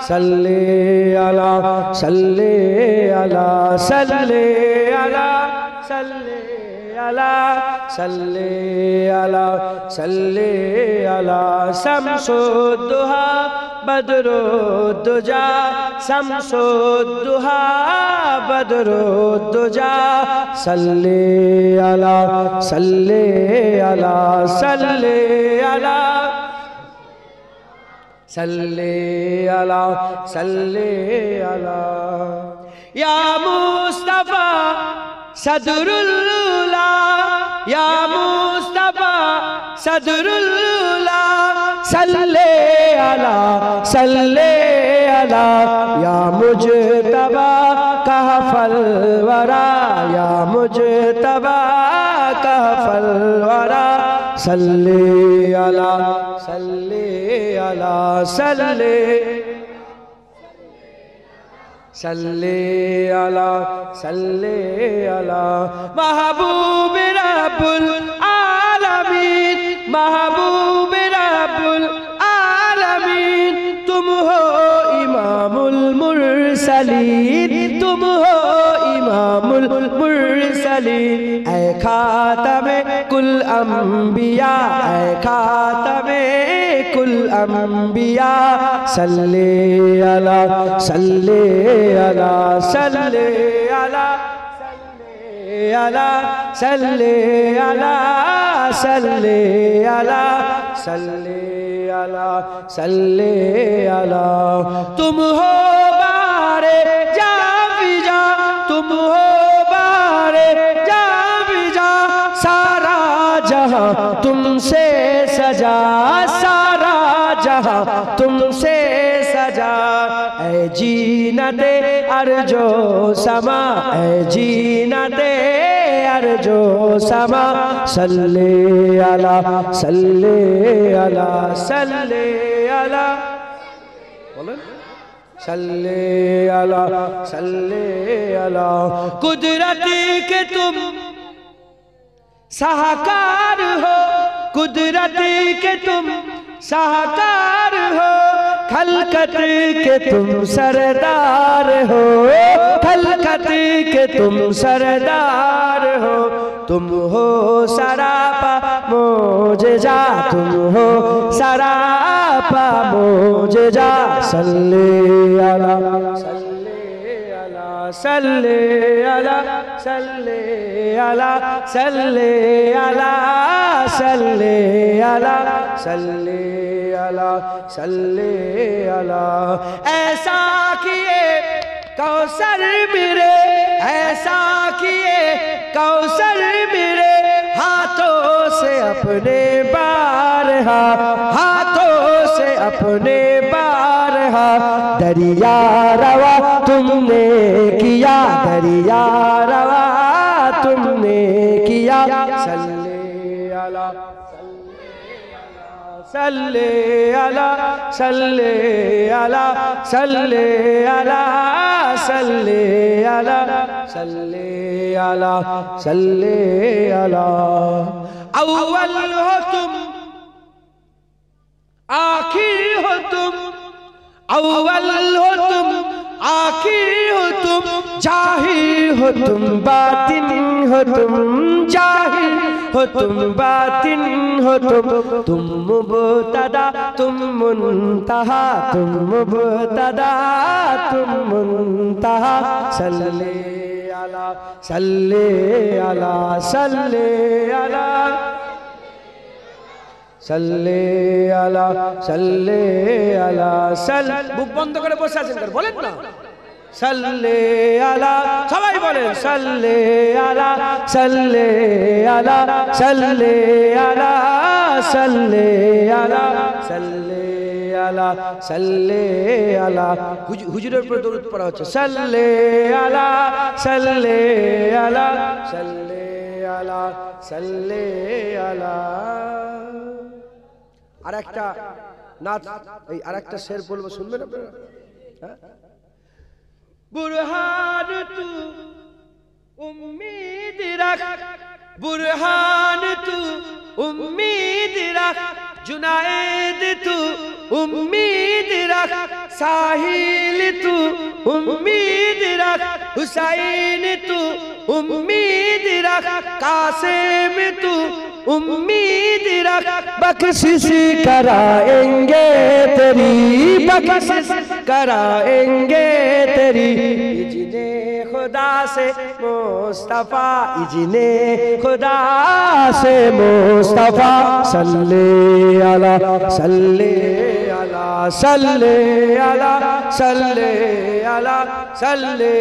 सल्ले अला सल्ले अला सल्ले अला सल्ले अला सल्ले अला सल्ले अला शम्सुद्दुहा बदरुद्दुजा शम्सुद्दुहा बदरुद्दुजा सल्ले अला सल्ले अला सल्ले अला सल्ले अला सल्ले अला या मुस्तफा सदरुल्ला या मुस्तफा सदरुल्ला सल्ले अला या मुजतबा कहफल वरा या मुजतबा कहफल वरा सल्ले अला सल्ले अला सल्ले सल्ले अला सल्ले अला महबूब रब्बुल आलमीन महबूब रब्बुल आलमीन तुम हो इमामुल मुरसलीन तुम हो इमामुल मुरसलीन ऐ खातमे कुल अंबिया ऐ खातमे कुल अंबिया सल्ले अला सल्ले अला सल्ले अला सल्ले अला सल्ले अला सल्ले अला सल्ले अला तुम हो बारे जाविजा तुम हो बारे जाविजा सारा जहां तुमसे सजा सारा जहां तुमसे सजा ऐ जीनते अर्जो समा ऐ जीनते अर्जो समा सल्ले अला सल्ले अला सल्ले अला बोलें सल्ले अला कुदरती के तुम साहकार हो कुदरती के तुम साहकार हो खलकत के तुम सरदार हो खलकत के तुम सरदार हो तुम हो सरापा मोजेजा तुम हो सरापा मोजेजा सल्ले अला सल्ले अला सल्ले अला सल्ले अला सल्ले अला सल्ले अला सल्ले अला ऐसा किए कौसर मेरे ऐसा किए कौसर मेरे हाथों से अपने बारहा हाथों से अपने बारहा दरिया रवा तुमने किया दरिया रवा तुमने किया सल्ले अला सल्ले अला सल्ले अला सल्ले अला सल्ले अला सल्ले আলা সাল্লি আলা আউয়াল हो तुम आखिर हो तुम अव्वल हो तुम आखिर हो तुम जाहिर हो तुम बातिन हो तुम जाहिर हो तुम बातिन हो तुम मुबतदा तुम मुंतहा तुम मुबतदा तुम मुंतहा सल्ले अला सल्ले अला सल्ले अला सल्ले अला सल्ले अला सल बुक बंद करे বসে আছেন করে বলেন না सल्ले अला সবাই বলেন सल्ले अला सल्ले अला सल्ले अला सल्ले अला सल्ले अला सल्ले अला হুজুরের উপর দরুদ পড়া হচ্ছে सल्ले अला सल्ले अला सल्ले अला सल्ले अला আরেকটা নাচ এই আরেকটা শের বলবো শুনবেন আপনারা হ্যাঁ বুরহান তু উম্মীদ রাখ বুরহান তু উম্মীদ রাখ जुनायद तू उम्मीद रख साहिल तू उम्मीद रख हुसैन तू उम्मीद रख कासिम तू उम्मीद रख बख्शिश कराएंगे तेरी बख्शिश कराएंगे तेरी इजने खुदा से मुस्तफा इजने खुदा से मुस्तफा सल्ले अला सल्ले अला सल्ले अला सल्ले अला सल्ले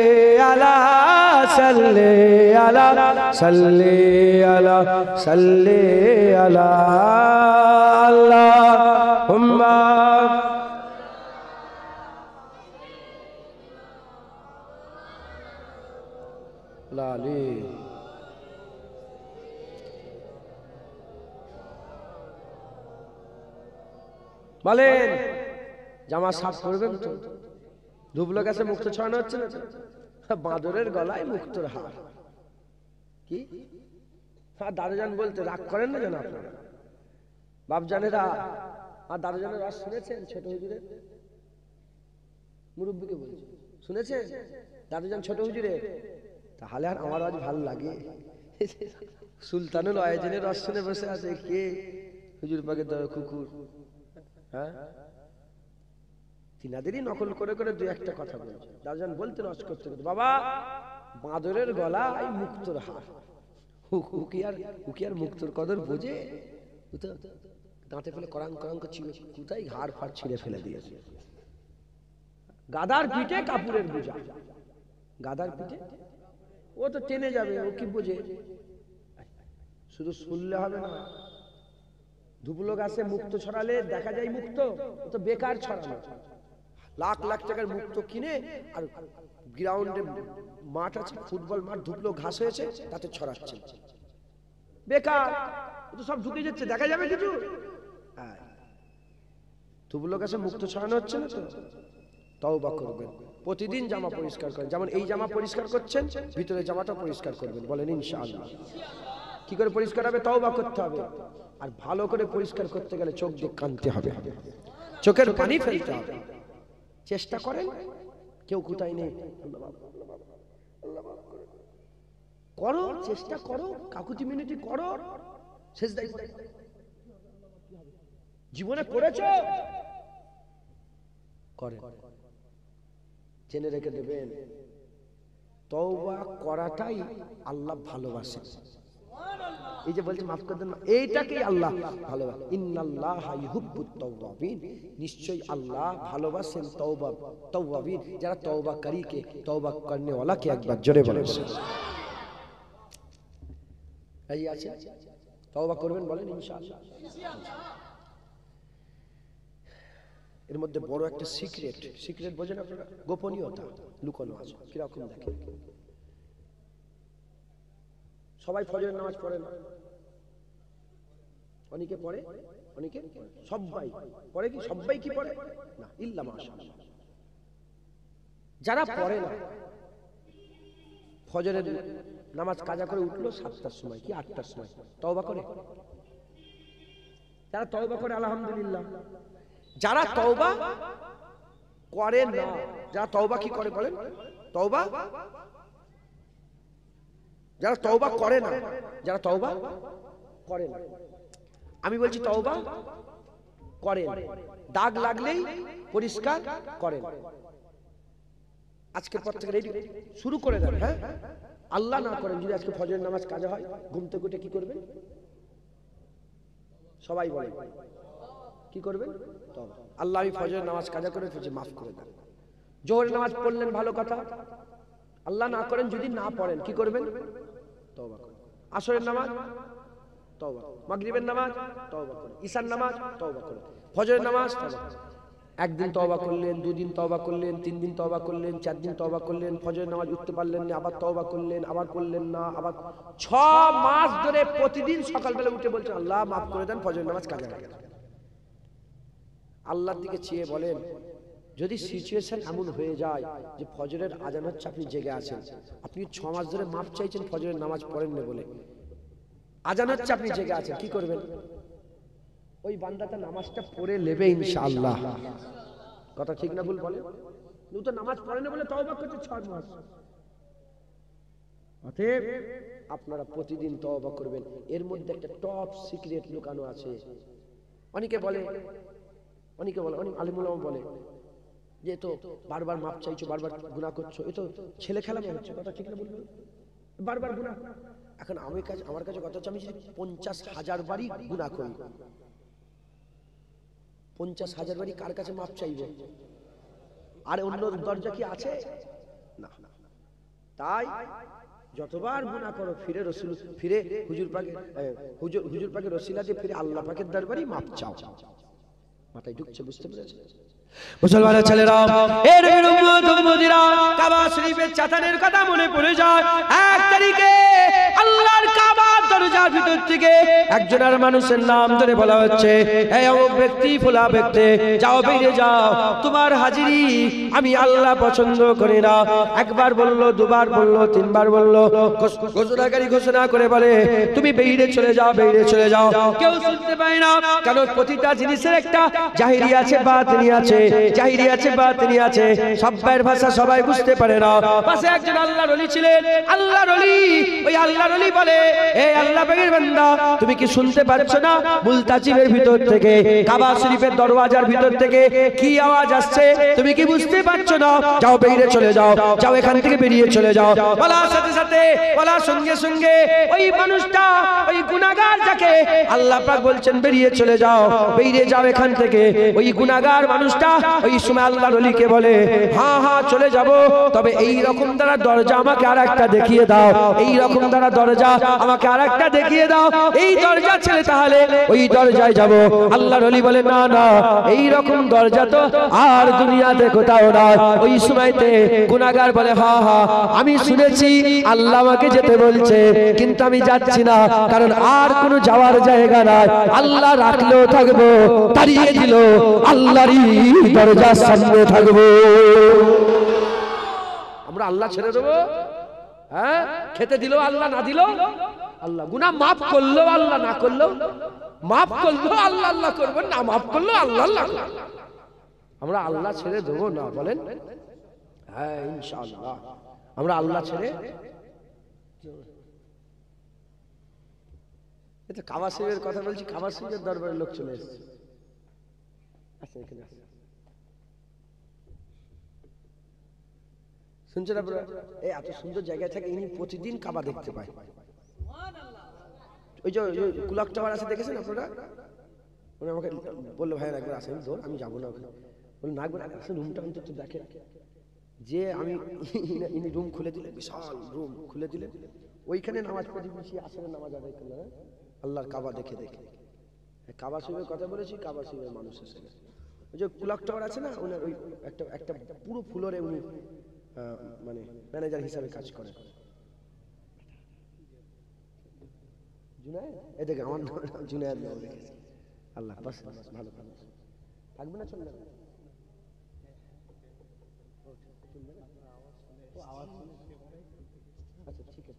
अला सल्ले अला सल्ले अला सल्ले अला अल्लाहुम्मा लाली বলেন জামা সাফ করবেন তো ধুবলো গাছে মুক্ত ছড়ানো হচ্ছে না বাঁদরের গলায় মুক্তর হার কি দারুজান বলতে রাগ করেন না যেন আপনারা বাপজানেরা আর দারুজানের রস শুনেছেন ছোট হুজুরের মুরব্বীকে বলছে শুনেছেন দারুজান ছোট হুজুরের তাহলে আর আমার আজ ভালো লাগে সুলতানুল আয়োজনের রস শুনে বসে আছে কে হুজুর পাকে কুকুর হ্যাঁ তিনাদেরই নকল করে করে দুই একটা কথা বলছে দারুজান বলতে রস করতে বাবা বাঁদরের গলায় মুক্তর হার হুকিয়ার মুক্তর কদর বোঝে দাঁতে ফেলে করাং করাং কোথায় ঘাড় ফাড় ছিঁড়ে ফেলে দিয়েছে গাদার পিঠে কাপুরের বোঝা গাদার পিঠে ও তো টেনে যাবে ও কি বোঝে শুধু শুনলে হবে না ধুবলো গাছে মুক্ত ছড়ালে দেখা যায় মুক্ত ও তো বেকার ছড়ানো লাখ লাখ টাকার মুক্ত কিনে আর গ্রাউন্ডে মাঠ আছে ফুটবল মাঠ ধুবলো ঘাস হয়েছে তাতে ছড়াচ্ছে বেকার ও তো সব ঢুকে যাচ্ছে দেখা যাবে কিছু ধুবলো গাছে মুক্ত ছড়ানো হচ্ছে না তো তওবা করবেন প্রতিদিন জামা পরিষ্কার করেন যেমন এই জামা পরিষ্কার করছেন ভিতরে জামাটা পরিষ্কার করবেন বলেন ইনশাআল্লাহ কি করে পরিষ্কার হবে তওবা করতে হবে আর ভালো করে পরিষ্কার করতে গেলে চোখ দিয়ে কাঁদতে হবে চোখের পানি ফেলতে হবে চেষ্টা করেন কেউ কোথায় নেই করো চেষ্টা করো কাকুতি মিনতি করো সেজদায় জীবনে করেছো করেন জেনে রেখে দেবেন তওবা করাটাই আল্লাহ ভালোবাসেন এই যে বলছে মাফ করে দেন এইটাকেই আল্লাহ ভালোবাসেন ইন্নাল্লাহা ইউহিব্বুত তাওয়াবিন নিশ্চয়ই আল্লাহ ভালোবাসেন তাওয়াবিন যারা তওবাকারীকে তওবা করনে ওয়ালাকে একবার জোরে বলেন এই আছে তওবা করবেন বলেন ইনশাআল্লাহ এর মধ্যে বড় একটা সিক্রেট বোঝেন আপনারা গোপনীয়তা লুকানো আছে কিরকম দেখেন সবাই ফজরের নামাজ পড়ে না অনেকে পড়ে অনেকে সবাই পড়ে কি সবাই কি পড়ে না ইল্লা মাশাআল্লাহ যারা পড়ে না ফজরের নামাজ কাজা করে উঠলো 7টার সময় কি 8টার সময়, তওবা করে? যারা তওবা করে আলহামদুলিল্লাহ, যারা তওবা করে না, যারা তওবা কি করে বলেন? তওবা, যারা তওবা করে না, যারা তওবা করে না, আমি বলছি তওবা করেন, দাগ লাগলেই পরিষ্কার করেন। আজকের পর থেকে রেডি শুরু করে দেন। হ্যাঁ, আল্লাহ না করেন যদি আজকে ফজরের নামাজ কাজা হয়, ঘুম থেকে উঠে কি করবেন? সবাই বলেন কি করবেন? তওবা। আল্লাহ আমি ফজরের নামাজ কাজা করে ফেলেছি, মাফ করে দেন। জোহরের নামাজ পড়লেন, ভালো কথা। আল্লাহ না করেন যদি না পড়েন কি করবেন? তওবা করেন। আসরের নামাজ তওবা, মাগরিবের নামাজ তওবা করেন, ঈশার নামাজ তওবা করেন, ফজরের নামাজ তওবা করেন। একদিন তওবা করলেন, দুদিন তওবা করলেন, 3 দিন তওবা করলেন, 4 দিন তওবা করলেন, ফজরের নামাজ উঠতে পারলেন না, আবার তওবা করলেন, আবার করলেন না, আবার 6 মাস ধরে প্রতিদিন সকালবেলা উঠে বলছেন আল্লাহ মাফ করে দেন, ফজরের নামাজ কাজা হয়ে গেছে। আল্লাহর দিকে চেয়ে বলেন, যদি সিচুয়েশন এমন হয়ে যায় যে ফজরের আজান হচ্ছে, আপনি জেগে আছেন, আপনি 6 মাস ধরে মাফ চাইছেন ফজরের নামাজ পড়েন না বলে, আজান হচ্ছে আপনি জেগে আছেন, কি করবেন? ওই বান্দাটা নামাজটা পড়ে নেবে ইনশাআল্লাহ। কথা ঠিক না ভুল বলে? ও তো নামাজ পড়ে না বলে তওবা করছে 6 মাস। অতএব আপনারা প্রতিদিন তওবা করবেন। এর মধ্যে একটা টপ সিক্রেট লুকানো আছে। অনেকে বলে, অনেক আলিম উলামা বলে যে তো বারবার মাপ চাইছো, বারবার গুনাহ করছো, এ তো ছেলে খেলা মনে হচ্ছে। কথা ঠিক না ভুল? বারবার গুনাহ। এখন আমার কাছে কথা হচ্ছে, আমি যদি 50,000 বারই গুনাহ করি, 50,000 বারই কার কাছে মাপ চাইবে? আর অন্য দরজা কি আছে? না। তাই যতবার গুনাহ করো ফিরে হুজুর পাকের ওসিলা দিয়ে ফিরে আল্লাহ পাকের দরবারে মাপ চাও। মাথায় ঢুকছে? বুঝতে পেরেছে? মুসলমানের ছেলেরা, এর উম্মতিরা, কাবা শরীফের চাতানের কথা মনে পড়ে যায়। 1 তারিখে আল্লাহর কাবার দরজার ভিতর থেকে একজনের মানুষের নাম ধরে বলা হচ্ছে, এই অমুক ব্যক্তি, ফুলা ব্যক্তি, যাও বেরিয়ে যাও, তোমার হাজিরি আমি আল্লাহ পছন্দ করি না। একবার বলল, দুবার বলল, 3 বার বলল, ঘোষণাকারী ঘোষণা করে বলে, তুমি বেরিয়ে চলে যাও, বেরিয়ে চলে যাও। কেউ শুনতে পায় না, কারণ প্রতিটা জিনিসের একটা জাহিরি আছে, বাতিনি আছে, জাহিরি আছে, বাতিনি আছে। সবার ভাষা সবাই বুঝতে পারে না। পাশে একজন আল্লাহর ওলি ছিলেন, আল্লাহর ওলি। ওই আল্লাহর ওলি বলে, এই আল্লাহ পাকের বান্দা, তুমি কি শুনতে পাচ্ছ না মুলতাজিমের ভিতর থেকে, কাবা শরীফের দরওয়াজার ভিতর থেকে কি আওয়াজ আসছে? তুমি কি বুঝতে পারছো না? যাও বেরিয়ে চলে যাও, যাও এখান থেকে বেরিয়ে চলে যাও। বলার সাথে সাথে, বলার সঙ্গে সঙ্গে ওই মানুষটা, ওই গুনাহগার যাকে আল্লাহ পাক বলছেন বেরিয়ে চলে যাও, বেরিয়ে যাও এখান থেকে, ওই গুনাহগার মানুষটা ওই সময় আল্লাহর ওলিকে বলে, হ্যাঁ হ্যাঁ চলে যাব, তবে এই রকম দ্বারা দরজা আমাকে আরেকটা দেখিয়ে দাও, এই রকম দ্বারা দরজা আমাকে আরেকটা দেখিয়ে দাও, এই দরজা ছেড়ে তাহলে ওই দরজায় যাব। আল্লাহর ওলি বলে, না না, এই রকম দরজা তো আর দুনিয়াতে কোথাও না। ওই সময়তে গুনাহগার বলে, হ্যাঁ হ্যাঁ আমি শুনেছি আল্লাহ আমাকে যেতে বলছে, কিন্তু আমি যাচ্ছি না, কারণ আর কোনো যাওয়ার জায়গা নাই। আল্লাহ রাখলেও থাকবো, তাড়িয়ে দিল আল্লাহরই দরজার সামনে থাকবো। আমরা আল্লাহ ছেড়ে দেবো? হ্যাঁ, খেতে দিল আল্লাহ, না দিল আল্লাহ। গুনাহ মাফ করলো আল্লাহ, না করলো মাফ করলো আল্লাহ, আল্লাহ করবেন, না মাফ করলো আল্লাহ, আল্লাহ। আমরা আল্লাহ ছেড়ে দেবো না, বলেন? হ্যাঁ ইনশাআল্লাহ আমরা আল্লাহ ছেড়ে। এটা কাবা শরীফের কথা বলছি, কাবা শরীফের দরবারে লোক চলে এসেছে। আচ্ছা, এখানে শুনছেন আপনারা? এই এত সুন্দর জায়গায় থাকে, ইনি প্রতিদিন কাবা দেখতে পায়। ওই যে কুলাক টাওয়ার আছে, দেখেছেন আপনারা? উনি আমাকে বললো, ভাই একবার আসেন, আমি যাবো না ওখানে। বললো না, একবার আসেন, রুমটা অন্তত দেখেন। যে আমি ইনি রুম খুলে দিলেন, বিশাল রুম খুলে দিলেন, ওইখানে নামাজ পড়ে বসে আসরের নামাজ আদায় করলেন আল্লাহর কাবা দেখে দেখে। কাবা শরীফের কথা বলেছি, কাবা শরীফের মানুষ এসে গেছে। ওই যে কুলাক টাওয়ার আছে না, ওনার ওই একটা পুরো ফ্লোরে উনি মানে ম্যানেজার হিসাবে কাজ করেন। জুনায়েদ, এই দেখে আমার নাম জুনায়েদ নাম রেখেছে আল্লাহ। বাস ভালো থাকবে না, চলবে না? আচ্ছা ঠিক আছে।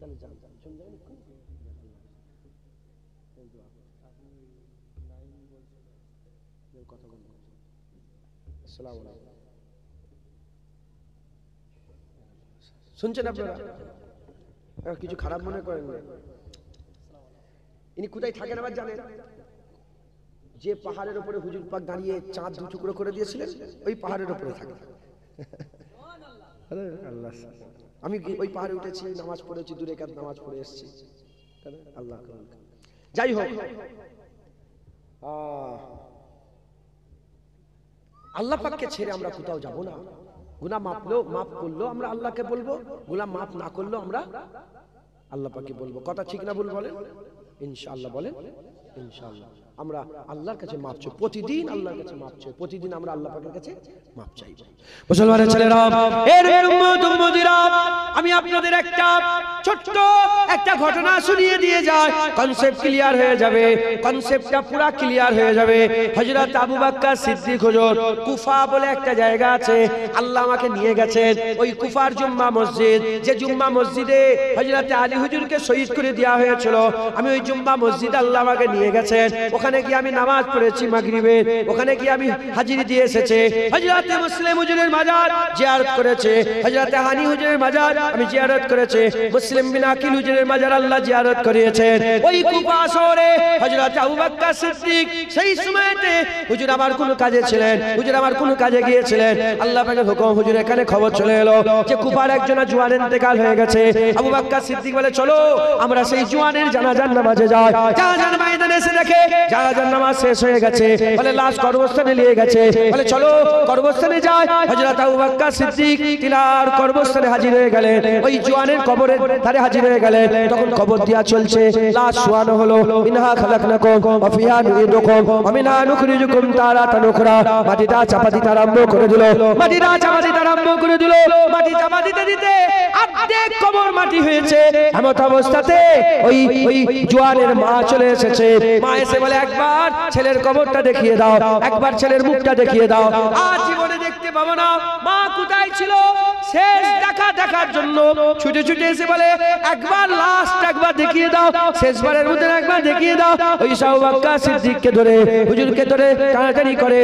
শুনছেন আপনারা? কিছু খারাপ মনে করেন না। ইনি কোথায় থাকেন আবার জানেন? যে পাহাড়ের উপরে হুজুর পাক দাঁড়িয়ে চাঁদ দু টুকরো করে দিয়েছিলেন, ওই পাহাড়ের উপরে থাকে। আল্লাহ, আমি ওই পাহাড়ে উঠেছি, নামাজ পড়েছি, দূরে কাজ নামাজ পড়ে এসেছি। আল্লাহ, যাই হোক, আল্লাহ পাককে ছেড়ে আমরা কোথাও যাব না। গুনাহ মাফ করলো আমরা আল্লাহকে বলবো, গুনাহ মাফ না করলো আমরা আল্লাহ পাককে বলবো। কথা ঠিক না ভুল বলেন? ইনশাআল্লাহ বলেন ইনশাআল্লাহ। আমরা আল্লাহর কাছে মাপ চাই, প্রতিদিন আল্লাহর কাছে মাপ চাই, প্রতিদিন আমরা আল্লাহ পাকের কাছে মাপ চাই। মুসলমানের ছেলেরা, এর উম্মত উম্মতিরা, আমি আপনাদের একটা ছোট্ট একটা ঘটনা শুনিয়ে দিয়ে যাই, কনসেপ্ট ক্লিয়ার হয়ে যাবে, কনসেপ্টটা পুরো ক্লিয়ার হয়ে যাবে। হযরত আবু বকর সিদ্দিক হুজুর, কুফা বলে একটা জায়গা আছে, আল্লাহ আমাকে নিয়ে গেছেন ওই কুফার জুম্মা মসজিদ, যে জুম্মা মসজিদে হযরত আলী হুজুরকে শহীদ করে দেওয়া হয়েছিল, আমি ওই জুম্মা মসজিদে আল্লাহ আমাকে নিয়ে গেছেন। ওখানে গিয়ে আমি নামাজ পড়েছি মাগরিবের, ওখানে গিয়ে আমি হাজিরি দিয়ে এসেছি। হযরত মুসলিম হুজুরের মাজার জিয়ারত করেছে, হযরত হানি হুজুরের মাজার আমি জিয়ারত করেছি, মুসলিম বিন আকিল হুজুরের মাজার আল্লাহ জিয়ারত করিয়েছেন। ওই কুফা শহরে হযরত আবু বকর সিদ্দিক সেই সময়তে হুজুর আমার কোন কাজে ছিলেন, হুজুর আমার কোন কাজে গিয়েছিলেন, আল্লাহ পাকের হুকুম, হুজুর এখানে খবর চলে এলো যে কুফার একজন জওয়ান ইন্তেকাল হয়ে গেছে। আবু বকর সিদ্দিক বলে, চলো আমরা সেই জওয়ানের জানাজার নামাজে যাই। জানাজার ময়দানে এসে দেখে জানাজার নামাজ শেষ হয়ে গেছে, বলে লাশ কবরস্থানে নিয়ে গেছে, বলে চলো কবরস্থানে যাই। হযরত আবু বকর সিদ্দিক তিনার কবরস্থানে হাজির হয়ে গেলেন, ওই জওয়ানের কবরের ধারে হাজির হয়ে গেলেন। তখন কবর দেয়া চলছে, লাশ শোয়ানো হলো। ইনহা খালাকনাকুম ওয়া ফিহা নুইদুকুম ওয়া মিনহা নুখরিজুকুম তারাতান উখরা। মাটিটা চাপা দিতে আরম্ভ করে দিল, মাটিটা চাপা দিতে আরম্ভ করে দিল। মাটি চাপা দিতে দিতে অর্ধেক কবর মাটি হয়েছে। এমন অবস্থাতে ওই জওয়ানের মা চলে এসেছে। মা এসে বলে, একবার ছেলের কবরটা দেখিয়ে দাও, একবার ছেলের মুখটা দেখিয়ে দাও। আজ জীবনে দেখতে পাবো না। মা কোথায় ছিল শেষ দেখার জন্য ছুটে ছুটে এসে বলে, একবার লাস্ট একবার দেখিয়ে দাও, শেষবারের মধ্যে একবার দেখিয়ে দাও। ওই আবু বকর সিদ্দিককে ধরে, হুজুরকে ধরে টানাটানি করে,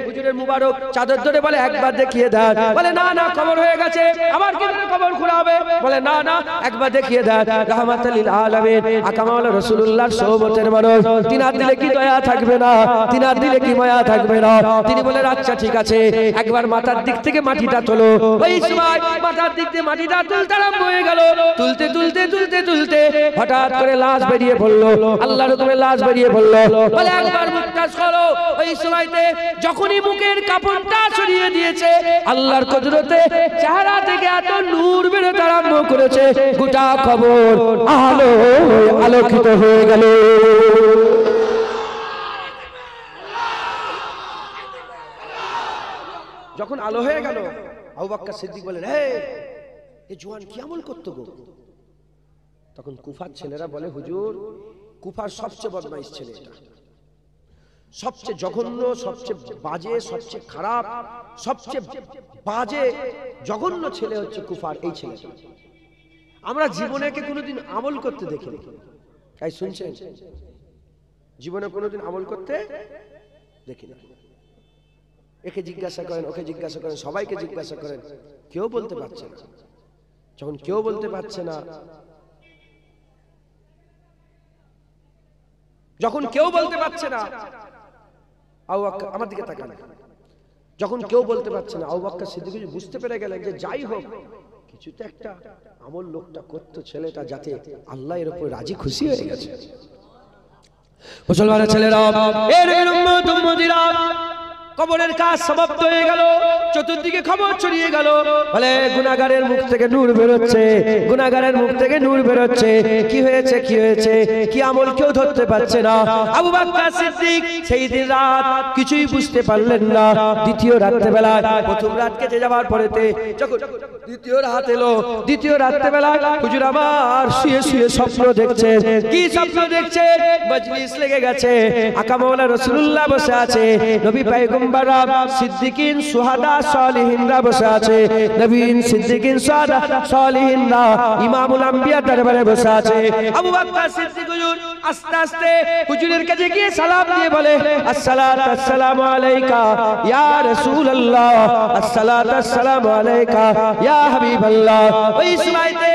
হুজুরের মুবারক চাদর ধরে বলে, একবার দেখিয়ে দাও। বলে না না, কবর হয়ে গেছে, আবার কি করে কবর খোলা হবে? বলে না না, একবার দেখিয়ে দাও। রাহমাতুল লিল আলামিন আকামাল রাসূলুল্লাহর সোহবতের মানুষ, তিনার দিলে কি দয়া থাকবে না, তিনার দিলে কি মায়া থাকবে না? তিনি বলে, আচ্ছা ঠিক আছে, একবার মাথার দিক থেকে মাটিটা তোলো। ওই সময় মাথার দিক থেকে মাটিটা তুলতে আরম্ভ হয়ে গেল। তুলতে তুলতে তুলতে তুলতে হঠাৎ করে লাশ বেরিয়ে পড়লো, আল্লাহর হুকুমে লাশ বেরিয়ে পড়লো। বলে একবার মুখটা সরো। ওই সময়তে যখনই মুখের কাপড়টা সরিয়ে দিয়েছে, আল্লাহর কুদরতে চেহারা থেকে এত নূর বেরোতে আরম্ভ করেছে, গোটা কবর আলো আলোকিত হয়ে গেল। যখন আলো হয়ে গেল, আবু বকর সিদ্দিক বলেন, হে এই জওয়ান কি আমল করতো গো? তখন কুফার ছেলেরা বলে, হুজুর কুফার সবচেয়ে বদমাইশ ছেলে এটা, সবচেয়ে জঘন্য, সবচেয়ে বাজে, সবচেয়ে খারাপ, সবচেয়ে বাজে জঘন্য ছেলে হচ্ছে কুফার এই ছেলেটা। আমরা জীবনেকে কোনোদিন আমল করতে দেখিনি। তাই শুনছেন, জীবনে কোনোদিন আমল করতে দেখিনি। একে জিজ্ঞাসা করেন, ওকে জিজ্ঞাসা করেন, সবাইকে জিজ্ঞাসা করেন, কেউ বলতে পারছে না। যখন কেউ বলতে পারছে না, যখন কেউ বলতে পারছে না, আবু বকর আমার দিকে তাকান, যখন কেউ বলতে পারছে না, আবু বকর সিদ্দিক বুঝতে পেরে গেলেন যে যাই হোক কিছুতে একটা আমল লোকটা করতো ছেলেটা, যাতে আল্লাহ এর উপর রাজি খুশি হয়ে গেছে। মুসলমানের ছেলেরা, এর উম্মত উম্মতিরা, কবরের কাজ সমাপ্ত হয়ে গেল, চতুর্দিকে খবর ছড়িয়ে গেল, বলে গুনাহগারের মুখ থেকে নূর বেরোচ্ছে, গুনাহগারের মুখ থেকে নূর বেরোচ্ছে। কি হয়েছে কি হয়েছে, কি আমল কেউ ধরতে পারছে না। আবু বকর সিদ্দিক সেই দিন রাত কিছুই বুঝতে পারলেন না। দ্বিতীয় রাত্রেবেলা, প্রথম রাত কেটে যাওয়ার পরেতে যখন দ্বিতীয় রাত এলো, দ্বিতীয় রাত্রেবেলা হুজুর আমার শুয়ে শুয়ে স্বপ্ন দেখছে। কি স্বপ্ন দেখছে? মজলিস লেগে গেছে, আকা মাওলানা রাসূলুল্লাহ বসে আছে, নবী পয়গম্বর সিদ্দিকিন সুহাদা সালিহিনরা বসে আছে, নবীন সিদ্দিকিন সাদা সালিহিনরা ইমামুল আম্বিয়া দরবারে বসে আছে। আবু বকর সিদ্দিক হুজুর আস্তে আস্তে হুজুরের কাছে গিয়ে সালাম দিয়ে বলে, আসসালাতু আসসালামু আলাইকা ইয়া রাসূলুল্লাহ, আসসালাতু আসসালামু আলাইকা ইয়া হাবিবাল্লাহ। ওই সময়তে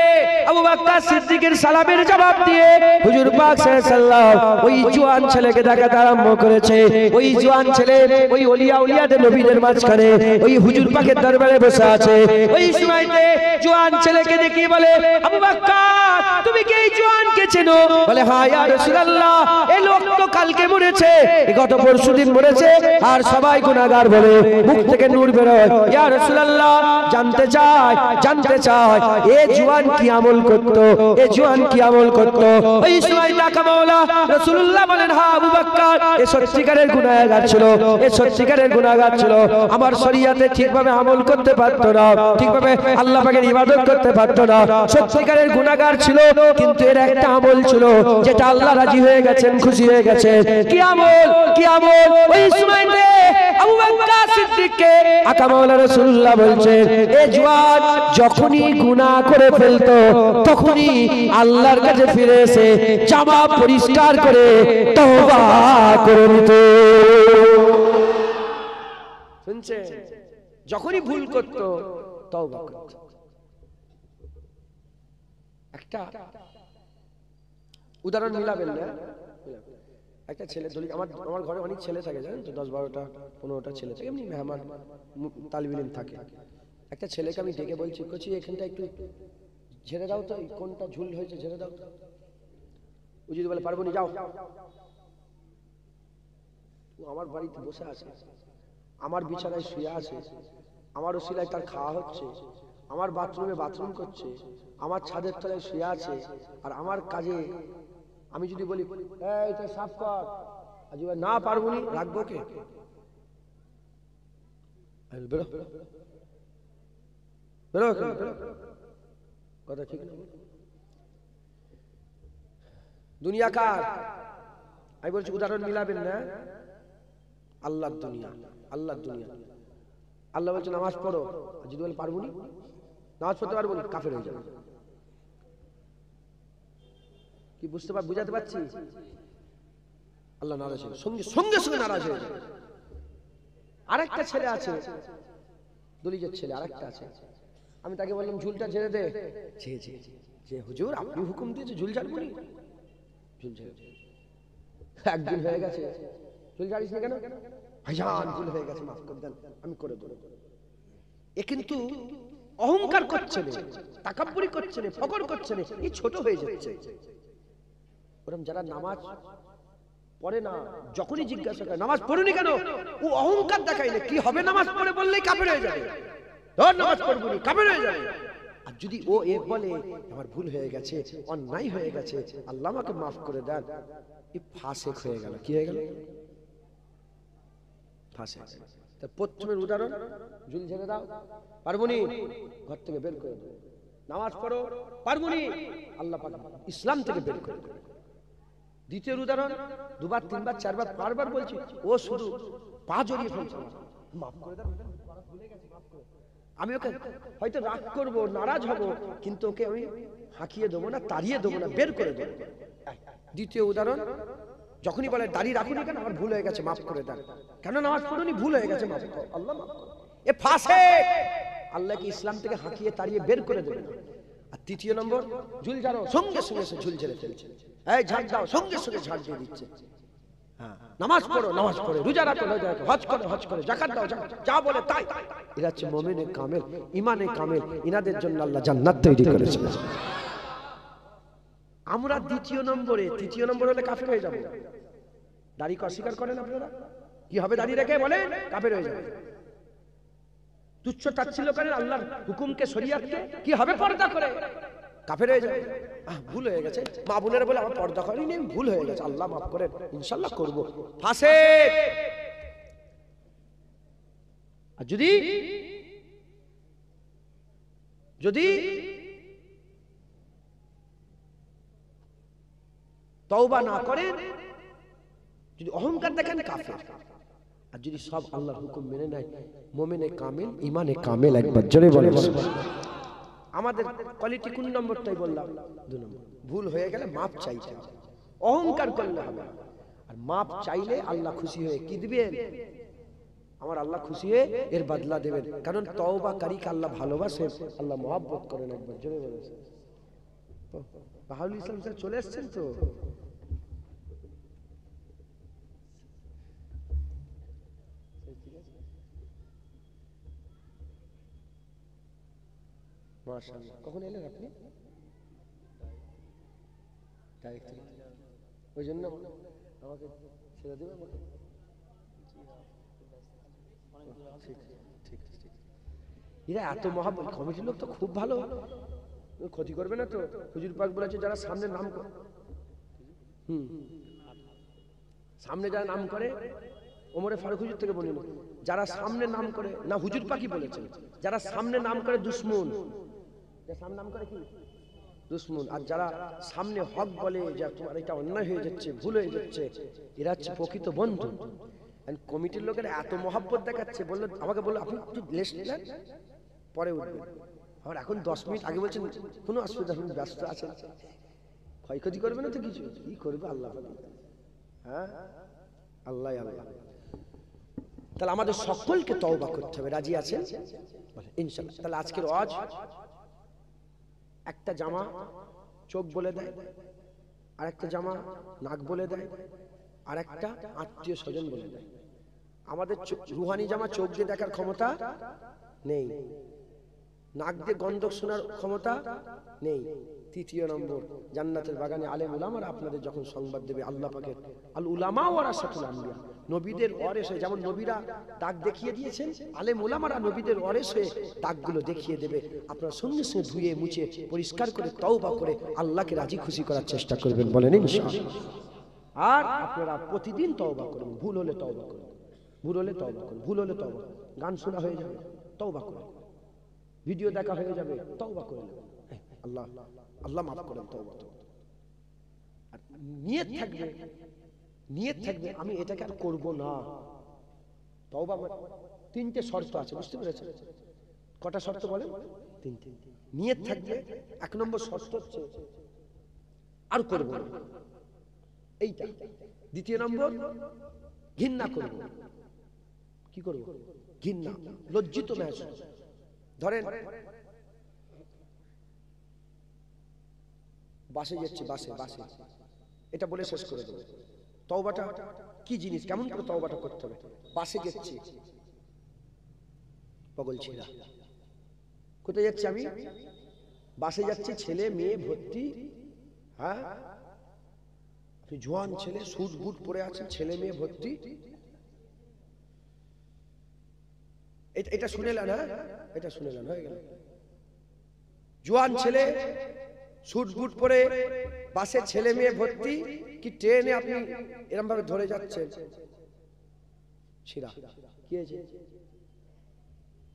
আবু বকর সিদ্দিকের সালামের জবাব দিয়ে হুজুর পাক সাল্লাল্লাহু ওই জওয়ান ছেলেকে দেখাতে আরম্ভ করেছে। ওই জওয়ান ছেলে ওই ওলিয়াদের নবীদের মাঝখানে ওই হুজুর পাকের দরবারে বসে আছে। ওই সময়তে জওয়ান ছেলেকে দেখে বলে, আবু বকর তুমি কি এই জওয়ানকে চেনো? বলে, হ্যাঁ ইয়া রাসূলুল্লাহ, এই লোক তো কালকে মরেছে, গত পরশুদিন মরেছে, আর সবাই গুনাহগার বলে মুখ থেকে নূর বের হয়। ইয়া রাসূলুল্লাহ জানতে চাই এই জওয়ান কি আমল করত, এই জওয়ান কি আমল করত? ওই সময় টাকা মাওলা রাসূলুল্লাহ বলেন, হ্যাঁ আবু বকর এই সত্যিকারের গুনাহগার ছিল, এই সত্যিকারের গুনাহগার ছিল, আমার শরীয়তে ঠিকভাবে আমল করতে পারতো না, ঠিকভাবে আল্লাহ পাকের ইবাদত করতে পারতো না, সত্যিকারের গুনাহগার ছিল, কিন্তু এর একটা আমল ছিল যেটা আল্লাহ রাজি হয়ে গেছেন, খুশি হয়ে গেছেন। কি আমল? কি আমল? ওই সময়তে আবু বকর সিদ্দিককে আকা মাওলা রাসূলুল্লাহ বলছেন, এই জওয়ান যখনই গুনাহ করে ফেলতো তখনই আল্লাহর কাছে ফিরে এসে জামা পরিষ্কার করে তওবা করে নিত। শুনছে? যখনই ভুল করত তওবা করত। একটা উদাহরণ মিলাবেন না? একটা ছেলে ধরি, আমার ঘরে অনেক ছেলে থাকে, জানেন তো, 10-12টা 15টা ছেলে থাকে, এমনি মেহমান তালিব ইলম থাকে। একটা ছেলেকে আমি ডেকে বলছি, কোচি এখানটা একটু ঝেড়ে দাও তো, কোনটা ঝুল হয়েছে ঝেড়ে দাও। ও যদি বলে পারবো না, যাও। ও আমার বাড়িতে বসে আছে, আমার বিছানায় শুয়ে আছে, আমার ওসিলায় তার খাওয়া হচ্ছে, আমার বাথরুমে বাথরুম করছে, আমার ছাদের তলায় শুয়ে আছে, আর আমার কাজে আমি যদি বলি এটা সাফ কর, আর যদি না পারবো নি, রাখবো কে? বেরো বেরো, কথা ঠিক না? দুনিয়া কার? আমি বলছি উদাহরণ মিলাবেন না। আল্লাহর দুনিয়া, আল্লাহর দুনিয়া। আল্লাহ বলছে নামাজ পড়ো, আর যদি বলে পারবো নি, নামাজ পড়তে পারবো না, কাফের হয়ে যাবে। কি বুঝাতে পারছি? আল্লাহ নারাজ হয়ে সঙ্গে সঙ্গে নারাজ হয়ে যাবে। আরেকটা ছেলে আছে, দলিজের ছেলে আরেকটা আছে, আমি তাকে বললাম ঝুলটা ঝেড়ে দে, যে হুজুর আপনি হুকুম দিয়েছে ঝুল ঝাড়বো নি, ঝুল ঝেড়ে একদিন হয়ে গেছে, ঝুল ঝাড়িস না কেন? ভাইজান ভুল হয়ে গেছে, মাফ করে দেন, আমি করে দেবো। এ কিন্তু অহংকার করছে না, তাকাব্বুরি করছে না, ফখর করছে না, এই ছোট হয়ে যাচ্ছে। ওরকম যারা নামাজ পড়ে না, যখনই জিজ্ঞাসা করে নামাজ পড়ুনি কেন, ও অহংকার দেখায় না, কি হবে নামাজ পড়ে বললেই কাফের হয়ে যাবে, ধর নামাজ পড়বো না, কাফের হয়ে যাবে। আর যদি ও এ বলে আমার ভুল হয়ে গেছে, অন্যায় হয়ে গেছে, আল্লাহ আমাকে মাফ করে দেন, এই ফাসেক হয়ে গেল। কি হয়ে গেল? ফাসেক। তা প্রথমের উদাহরণ, ঝুল ঝেড়ে দাও, পারবনি, ঘর থেকে বের করে দাও। নামাজ পড়ো, পারবনি, আল্লাহ পাক ইসলাম থেকে বের করে দাও। দ্বিতীয় উদাহরণ, দুবার তিনবার চারবার বারবার বলছি, ও শুধু পা জড়িয়ে ফেলছে, মাফ করে দাও, আমি ওকে হয়তো রাগ করবো, নারাজ হব, কিন্তু ওকে আমি হাঁকিয়ে দেবো না, তাড়িয়ে দেবো না, বের করে দেবো। দ্বিতীয় উদাহরণ, যখনই বলে দাঁড়িয়ে রাখুনি কেন, আমার ভুল হয়ে গেছে, মাফ করে দেন, কেন নামাজ পড়ুনি, ভুল হয়ে গেছে, মাফ করো, আল্লাহ মাফ করো। এ ফাসেক, আল্লাহকে ইসলাম থেকে হাঁকিয়ে তাড়িয়ে বের করে দেবে না। আর তৃতীয় নম্বর, ঝুল ঝাড়ো, সঙ্গে সঙ্গে সে ঝুল ঝেড়ে ফেলছে, এই ঝাড় দাও, সঙ্গে সঙ্গে ঝাড় দিয়ে দিচ্ছে। হ্যাঁ, নামাজ পড়ো, নামাজ পড়ে, রোজা রাখো, রোজা রাখো, হজ করো, হজ করো, যাকাত দাও, যা বলে তাই। এরা হচ্ছে মুমিনে কামেল, ইমানে কামেল, ইনাদের জন্য আল্লাহ জান্নাত তৈরি করেছে। আমরা দ্বিতীয় নম্বরে, তৃতীয় নম্বর হলে কাফের হয়ে যাবে। দাড়ি অস্বীকার করেন আপনারা, কি হবে দাড়ি রেখে বলে কাফের হয়ে যাবে। তুচ্ছ তাচ্ছিল্য করেন আল্লাহর হুকুমকে, শরীয়তকে, কি হবে পর্দা করে, কাফের হয়ে যাবে। ভুল হয়ে গেছে, মা বোনেরা বলে আমার পর্দা করিনি, ভুল হয়ে গেছে, আল্লাহ মাফ করেন, ইনশাআল্লাহ করব, ফাসেক। আর যদি যদি তওবা না করেন, যদি অহংকার দেখেন, কাফের। আর যদি সব আল্লাহর হুকুম মেনে নেয়, মুমিনে কামিল, ইমানে কামিল। একবার জোরে বলেন। আমাদের কোয়ালিটি কোন নম্বরটাই বললাম? 2 নম্বর। ভুল হয়ে গেলে মাপ চাইতে হবে, অহংকার করলে হবে। আর মাপ চাইলে আল্লাহ খুশি হয়ে কি দিবেন? আমার আল্লাহ খুশি হয়ে এর বদলা দেবেন। কারণ তওবাকারীকে আল্লাহ ভালোবাসেন, আল্লাহ মহব্বত করেন। একবার জোরে বলেছেন। বাহাউল ইসলাম স্যার চলে এসেছেন তো? মাশাআল্লাহ। কখন এলেন আপনি? ওই জন্য আমাকে ছেড়ে দেবে আমাকে? ঠিক। এরা এত মহাব্বত, কমিটির লোক তো খুব ভালো, ক্ষতি করবে না তো? হুজুর পাক বলেছে যারা সামনে নাম করে, সামনে যারা নাম করে, ওমরে ফারুক হুজুর থেকে বলিনি, যারা সামনে নাম করে না, হুজুর পাকই বলেছেন, যারা সামনে নাম করে দুশ্মন, সামনে নাম করে কি দুশ্মন, আর যারা সামনে হক বলে যে তোমার এটা অন্যায় হয়ে যাচ্ছে, ভুল হয়ে যাচ্ছে, এরা হচ্ছে প্রকৃত বন্ধু। কমিটির লোকেরা এত মহাব্বত দেখাচ্ছে, বললো আমাকে, বললো আপনি একটু লেস্ট নেন, পরে উঠবেন। আর এখন 10 মিনিট আগে বলছেন কোনো অসুবিধা নেই, ব্যস্ত আছেন, ক্ষয়ক্ষতি করবে না তো কিছু, কি করবে আল্লাহ। হ্যাঁ, আল্লাহ আল্লাহ। তাহলে আমাদের সকলকে তওবা করতে হবে। রাজি আছেন ইনশাআল্লাহ? তাহলে আজকের ওয়াজ, একটা জামা চোখ বলে দেয়, আর একটা জামা নাক বলে দেয়, আর একটা আত্মীয় স্বজন বলে দেয়। আমাদের রুহানি জামা চোখ দিয়ে দেখার ক্ষমতা নেই, নাক দিয়ে গন্ধ শোনার ক্ষমতা নেই। 3 নম্বর, জান্নাতের বাগানে আলেম উলামারা আপনাদের যখন সংবাদ দেবে, আল্লাহ পাকের আল উলামা ওয়ারাসাতুল আম্বিয়া, নবীদের ওয়ারিস হয়ে, যেমন নবীরা দাগ দেখিয়ে দিয়েছেন, আলেম উলামারা নবীদের ওয়ারিস হয়ে দাগগুলো দেখিয়ে দেবে। আপনারা সঙ্গে সঙ্গে ধুয়ে মুছে পরিষ্কার করে তওবা করে আল্লাহকে রাজি খুশি করার চেষ্টা করবেন, বলেন ইনশাআল্লাহ। আর আপনারা প্রতিদিন তওবা করুন, ভুল হলে তওবা করুন, ভুল হলে তওবা করুন, ভুল হলে তওবা। গান শোনা হয়ে যাবে, তওবা করুন। ভিডিও দেখা হয়ে যাবে, তওবা করে নেবেন, আল্লাহ আল্লাহ মাফ করেন, তওবা। আর নিয়ত থাকবে, নিয়ত থাকবে আমি এটাকে আর করব না। তওবা 3টে শর্ত আছে, বুঝতে পেরেছেন? কটা শর্ত বলেন? 3টে। নিয়ত থাকবে। 1 নম্বর শর্ত হচ্ছে আর করব না, এইটা। 2 নম্বর, ঘৃণা করব। কি করব? ঘৃণা, লজ্জিত মেহসুস। ধরেন বাসে যাচ্ছি, বাসে এটা বলে শেষ করে দেবো। তওবাটা কি জিনিস, কেমন করে তওবাটা করতে হবে? বাসে যাচ্ছি, বগল ছেঁড়া। কোথায় যাচ্ছি আমি? বাসে যাচ্ছি, ছেলে মেয়ে ভর্তি। হ্যাঁ, আপনি জোয়ান ছেলে, স্যুট বুট পরে আছেন, ছেলে মেয়ে ভর্তি। এটা শুনেলেন? হ্যাঁ, এটা শুনেলেন, হয়ে গেল। জোয়ান ছেলে, স্যুট বুট পরে, বাসে ছেলে মেয়ে ভর্তি, কি ট্রেনে আপনি এরকম ভাবে ধরে যাচ্ছেন, ছিঁড়া। কি হয়েছে?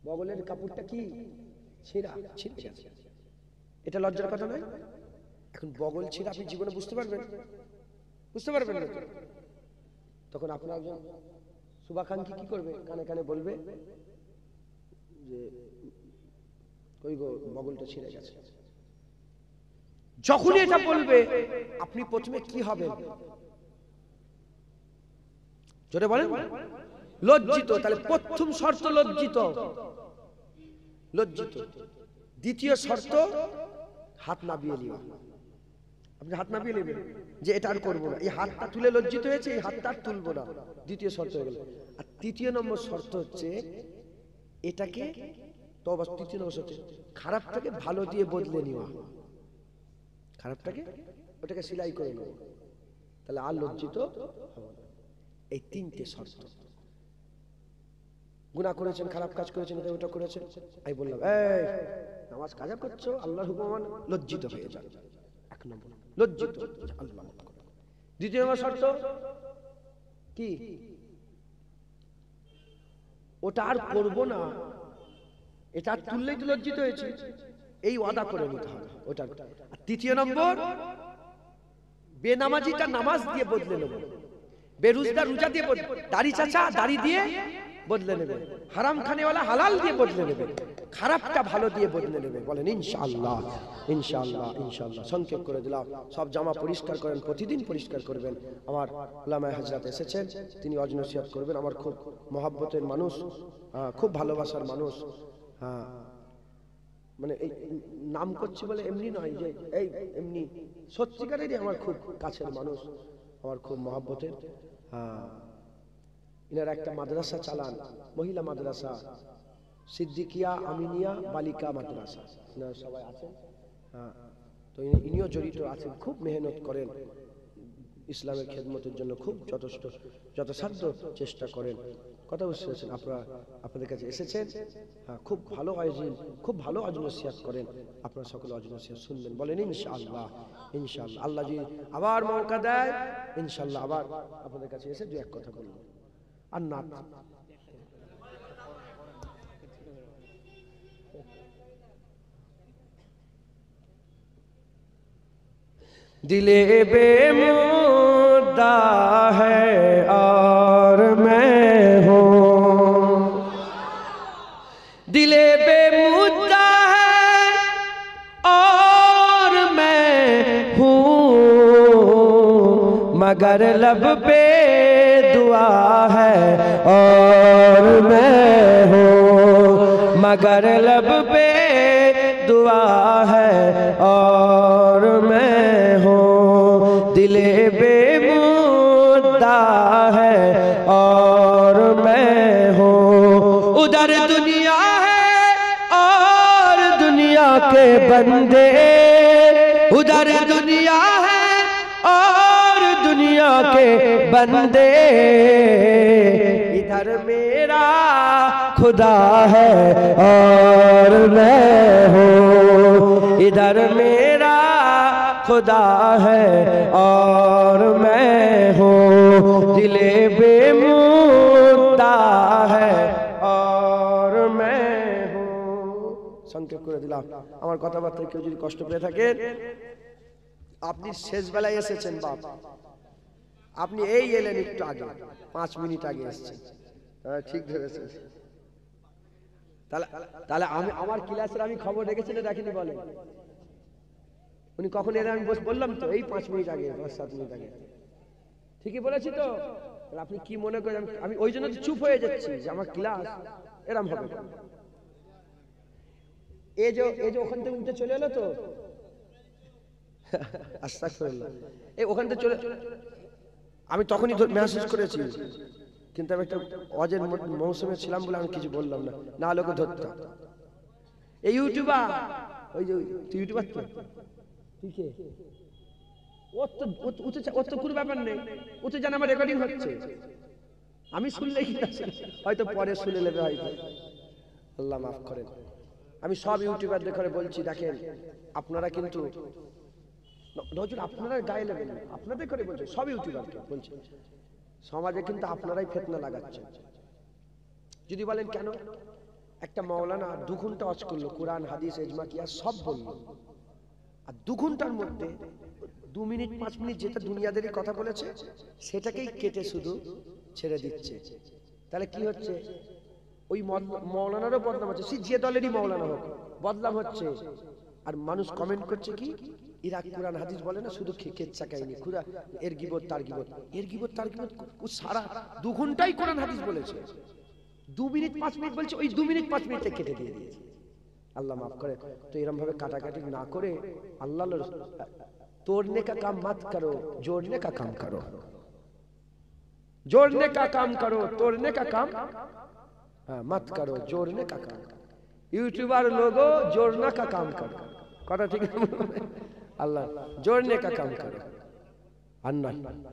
বগলের কাপড়টা কি ছিঁড়া, ছিঁড়ে গেছে। এটা লজ্জার কথা নয়? এখন বগল ছিঁড়া আপনি জীবনে বুঝতে পারবেন? বুঝতে পারবেন না। তখন আপনার একজন শুভাকাঙ্ক্ষী কি করবে? কানে কানে বলবে যে ওই গো বগলটা ছিঁড়ে গেছে। যখনই এটা বলবে আপনি প্রথমে কি হবেন? জোরে বলেন। লজ্জিত। তাহলে প্রথম শর্ত লজ্জিত, লজ্জিত। 2য় শর্ত হাত নাবিয়ে নেওয়া। আপনি হাত নাবিয়ে নেবেন যে এটা আর করবো না, এই হাতটা তুলে লজ্জিত হয়েছে, এই হাতটা আর তুলবো না। 2য় শর্ত হয়ে গেল। আর 3 নম্বর শর্ত হচ্ছে এটাকে, তওবা 3 নম্বর শর্ত, খারাপটাকে ভালো দিয়ে বদলে নেওয়া। খারাপটাকে ওটাকে সেলাই করে নেওয়া, তাহলে আর লজ্জিত হব না। এই 3টে শর্ত। গুনাহ করেছেন, খারাপ কাজ করেছেন, এটা ওটা করেছেন, আমি বললাম এই নামাজ কাজা করছো, আল্লাহর হুকুম মানে, লজ্জিত হয়ে যান। 1 নম্বর লজ্জিত, আল্লাহ মাফ করে। 2 নম্বর শর্ত কি? ওটা আর করব না, এটা আর তুললেই তো লজ্জিত হয়েছে, এই ওয়াদা করে নিতে হবে ওটা। আর 3 নম্বর, বেনামাজিটা নামাজ দিয়ে বদলে নেব। বেরুজদার রোজা দিয়ে দাড়ি চাচা দাড়ি দিয়ে বদলে নেবে, হারাম খানেওয়ালা হালাল দিয়ে বদলে নেবে, খারাপটা ভালো দিয়ে বদলে নেবে। বলেন ইনশাআল্লাহ, ইনশাআল্লাহ, ইনশাআল্লাহ। সংক্ষেপ করে দিলাম, সব জামা পরিষ্কার করেন, প্রতিদিন পরিষ্কার করবেন। আমার উলামায়ে হযরত এসেছেন, তিনি ওয়াজ নসিহত করবেন। আমার খুব মহব্বতের মানুষ, খুব ভালোবাসার মানুষ। হ্যাঁ, মানে এই নাম করছি বলে এমনি নয় যে এই এমনি, সত্যিকারেরই আমার খুব কাছের মানুষ, আমার খুব মহব্বতের। হ্যাঁ, ইনারা একটা মাদ্রাসা চালান, মহিলা মাদ্রাসা, সিদ্দিকিয়া আমিনিয়া বালিকা মাদ্রাসা। ইনারা সবাই আছেন। হ্যাঁ, তো ইনিও জড়িত আছেন, খুব মেহনত করেন ইসলামের খেদমতের জন্য, খুব যথাসাধ্য চেষ্টা করেন। কথা বুঝতে পারছেন? আপনারা আপনাদের কাছে এসেছেন। হ্যাঁ, খুব ভালো আয়োজন, খুব ভালো ওয়াজ নসিহত করেন। আপনারা সকলে ওয়াজ নসিহত শুনবেন। বলেন ইনশাআল্লাহ, ইনশাআল্লাহ। আল্লাহ যদি আবার মৌকা দেয়, ইনশাআল্লাহ আবার আপনাদের কাছে এসে দু এক কথা বলবো। আর না दिले बेमुद्दा है और मैं हूँ, दिले बेमुद्दा है और मैं हूँ, मगर लब पे दुआ है और मैं हूँ, मगर लब पे दुआ है और मैं दिले बेमुद्दा है और मैं हूँ। उधर दुनिया है और दुनिया के बंदे, उधर दुनिया है और दुनिया के बंदे, इधर मेरा खुदा है और मैं हूँ, इधर मेरा खुदा है और मैं हूँ, दिले बेमुद्दा है और मैं हूँ। সংক্ষেপ করে দিলাম। আমার কথাবার্তায় কেউ যদি কষ্ট পেয়ে থাকেন, আপনি শেষ বেলায় এসেছেন বাপ, আপনি এই এলেন একটু আগে, 5 মিনিট আগে এসেছেন। ঠিক ধরেছেন। তাহলে আমি আমার ক্লাসের আমি খবর রেখেছি না দেখিনি? বলেন উনি কখন এলেন? আমি বললাম তো এই 5 মিনিট আগে, 5-7 মিনিট আগে। ঠিকই বলেছি তো? আপনি কি মনে করেন আমি ওই জন্য চুপ হয়ে যাচ্ছি যে আমার ক্লাস এরম হবে? এই যে ওখান থেকে উঠে চলে এলো তো, আস্তাগফিরুল্লাহ, এই ওখান থেকে চলে, আমি তখনই মেসেজ করেছি, কিন্তু আমি একটা ওয়াজের মৌসুমে ছিলাম বলে আমি কিছু বললাম না, না লোকে ধরতাম। এই ইউটিউবার, ওই যে তুই ইউটিউবার তো, ঠিক আছে, ওর তো কোনো ব্যাপার নেই, ও তো জানে আমার রেকর্ডিং হচ্ছে, আমি শুনলে কি হয়তো পরে শুনে নেবে হয়তো, আল্লাহ মাফ করেন। আমি সব ইউটিউবারদের করে বলছি, দেখেন আপনারা কিন্তু নজর আপনারা গায়ে নেবেন না, আপনাদের করে বলছি, সব ইউটিউবারকে বলছি, সমাজে কিন্তু আপনারাই ফিতনা লাগাচ্ছেন। যদি বলেন কেন, একটা মাওলানা 2 ঘন্টা ওয়াজ করলো, কোরআন হাদিস ইজমা কিয়াস সব বললো, আর 2 ঘন্টার মধ্যে 2 মিনিট 5 মিনিট যেটা দুনিয়াদেরই কথা বলেছে সেটাকেই কেটে শুধু ছেড়ে দিচ্ছে। তাহলে কি হচ্ছে? ওই মাওলানারও বদনাম হচ্ছে, সে যে দলেরই মাওলানা হোক, বদনাম হচ্ছে। আর মানুষ কমেন্ট করছে কি, এরা কোরআন হাদিস বলে না, শুধু কেচ্চা কাহিনী, খুদা এর গিবত তার গিবত, এর গিবত তার গিবত, ও সারা 2 ঘন্টাই কোরআন হাদিস বলেছে, 2 মিনিট 5 মিনিট বলছে, ওই 2 মিনিট 5 মিনিটে কেটে দিয়ে দিয়েছে। আল্লাহ মাফ করে। তো এরকম ভাবে কাটাকাটি না করে আল্লাহ, तोड़ने का काम मत करो, जोड़ने का काम करो, जोड़ने का काम करो, तोड़ने का काम मत करो, जोड़ने का काम। यूट्यूबर लोगों जोड़ने का काम करो, कथा ठीक है? अल्लाह जोड़ने का काम करो। अन्ना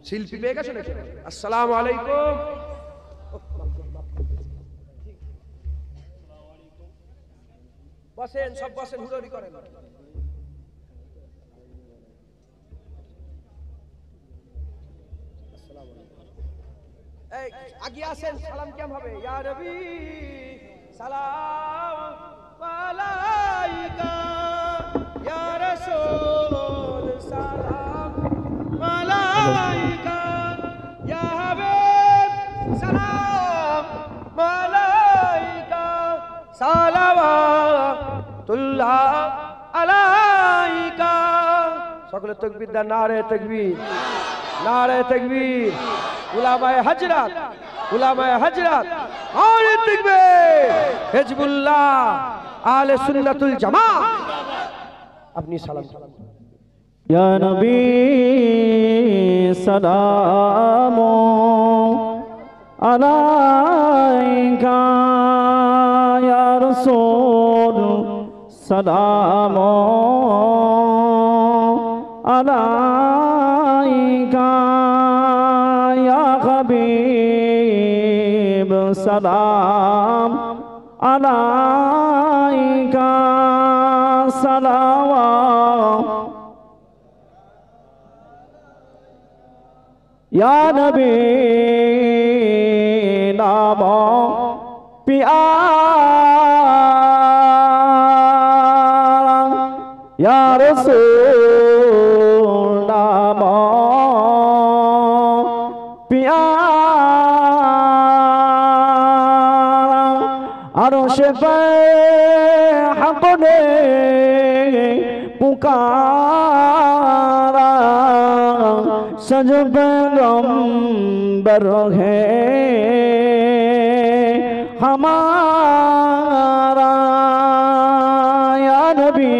शिल्पी पेगा শুনে কি? আসসালামু আলাইকুম। বসেন, সব বসেন, হুড়োড়ি করেন। আগে আসেন, সালাম কেমন হবে? ইয়া নবী সালাম আলাইকা, ইয়া রাসূল সালাম আলাইকা, ইয়া সালাওয়াতুল্লাহ আলাইকা। সকলে তাকবীর দেন, নারে তাকবীর, নারে তাকবীর। উলামায়ে হযরত, উলামায়ে হযরত, নারে তাকবীর। হিজবুল্লাহ, আহলে সুন্নাতুল জামাত। আপনি সালাম। ইয়া নবী সালামু আলাইকা, ইয়া রাসূল সালামু আলাইকা, ইয়া হাবিব সালাম আলাইকা, সালাওয়াত ইয়া নবী নাম পিয়ারা, ইয়া রাসূল নাম পিয়ারা, আরশ পে হক ने पुकारा, सज पैगंबर है हमारा, या नबी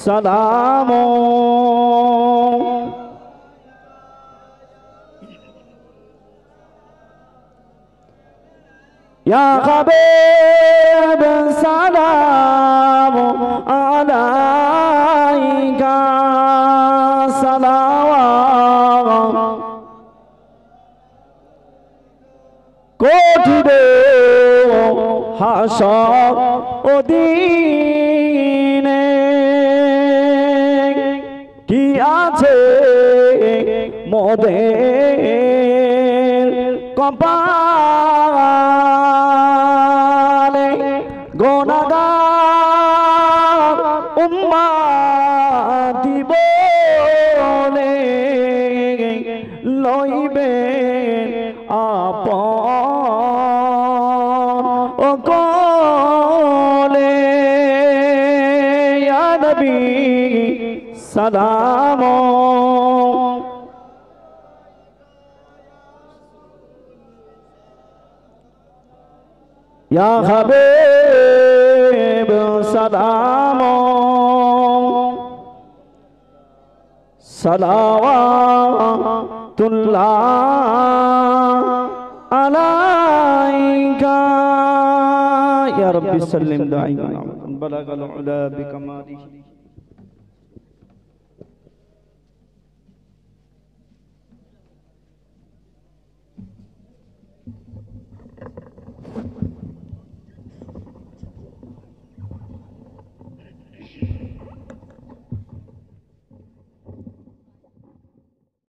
सलामो। या हबीब सलाम अलैका, सलावत कोठिरे हाशर ও দিনে কি আছে মোদের কপালে, গুনাহগার উম্মতি বলে লইবেন আপন কোলে, ইয়া নবী সালাম। ইয়া হাবিব সালাম, সালাওয়াতুল্লাহ আলাইকা, ইয়া রাব্বি সাল্লিম দাইমান বালাগাল উলা বিকামালিহি।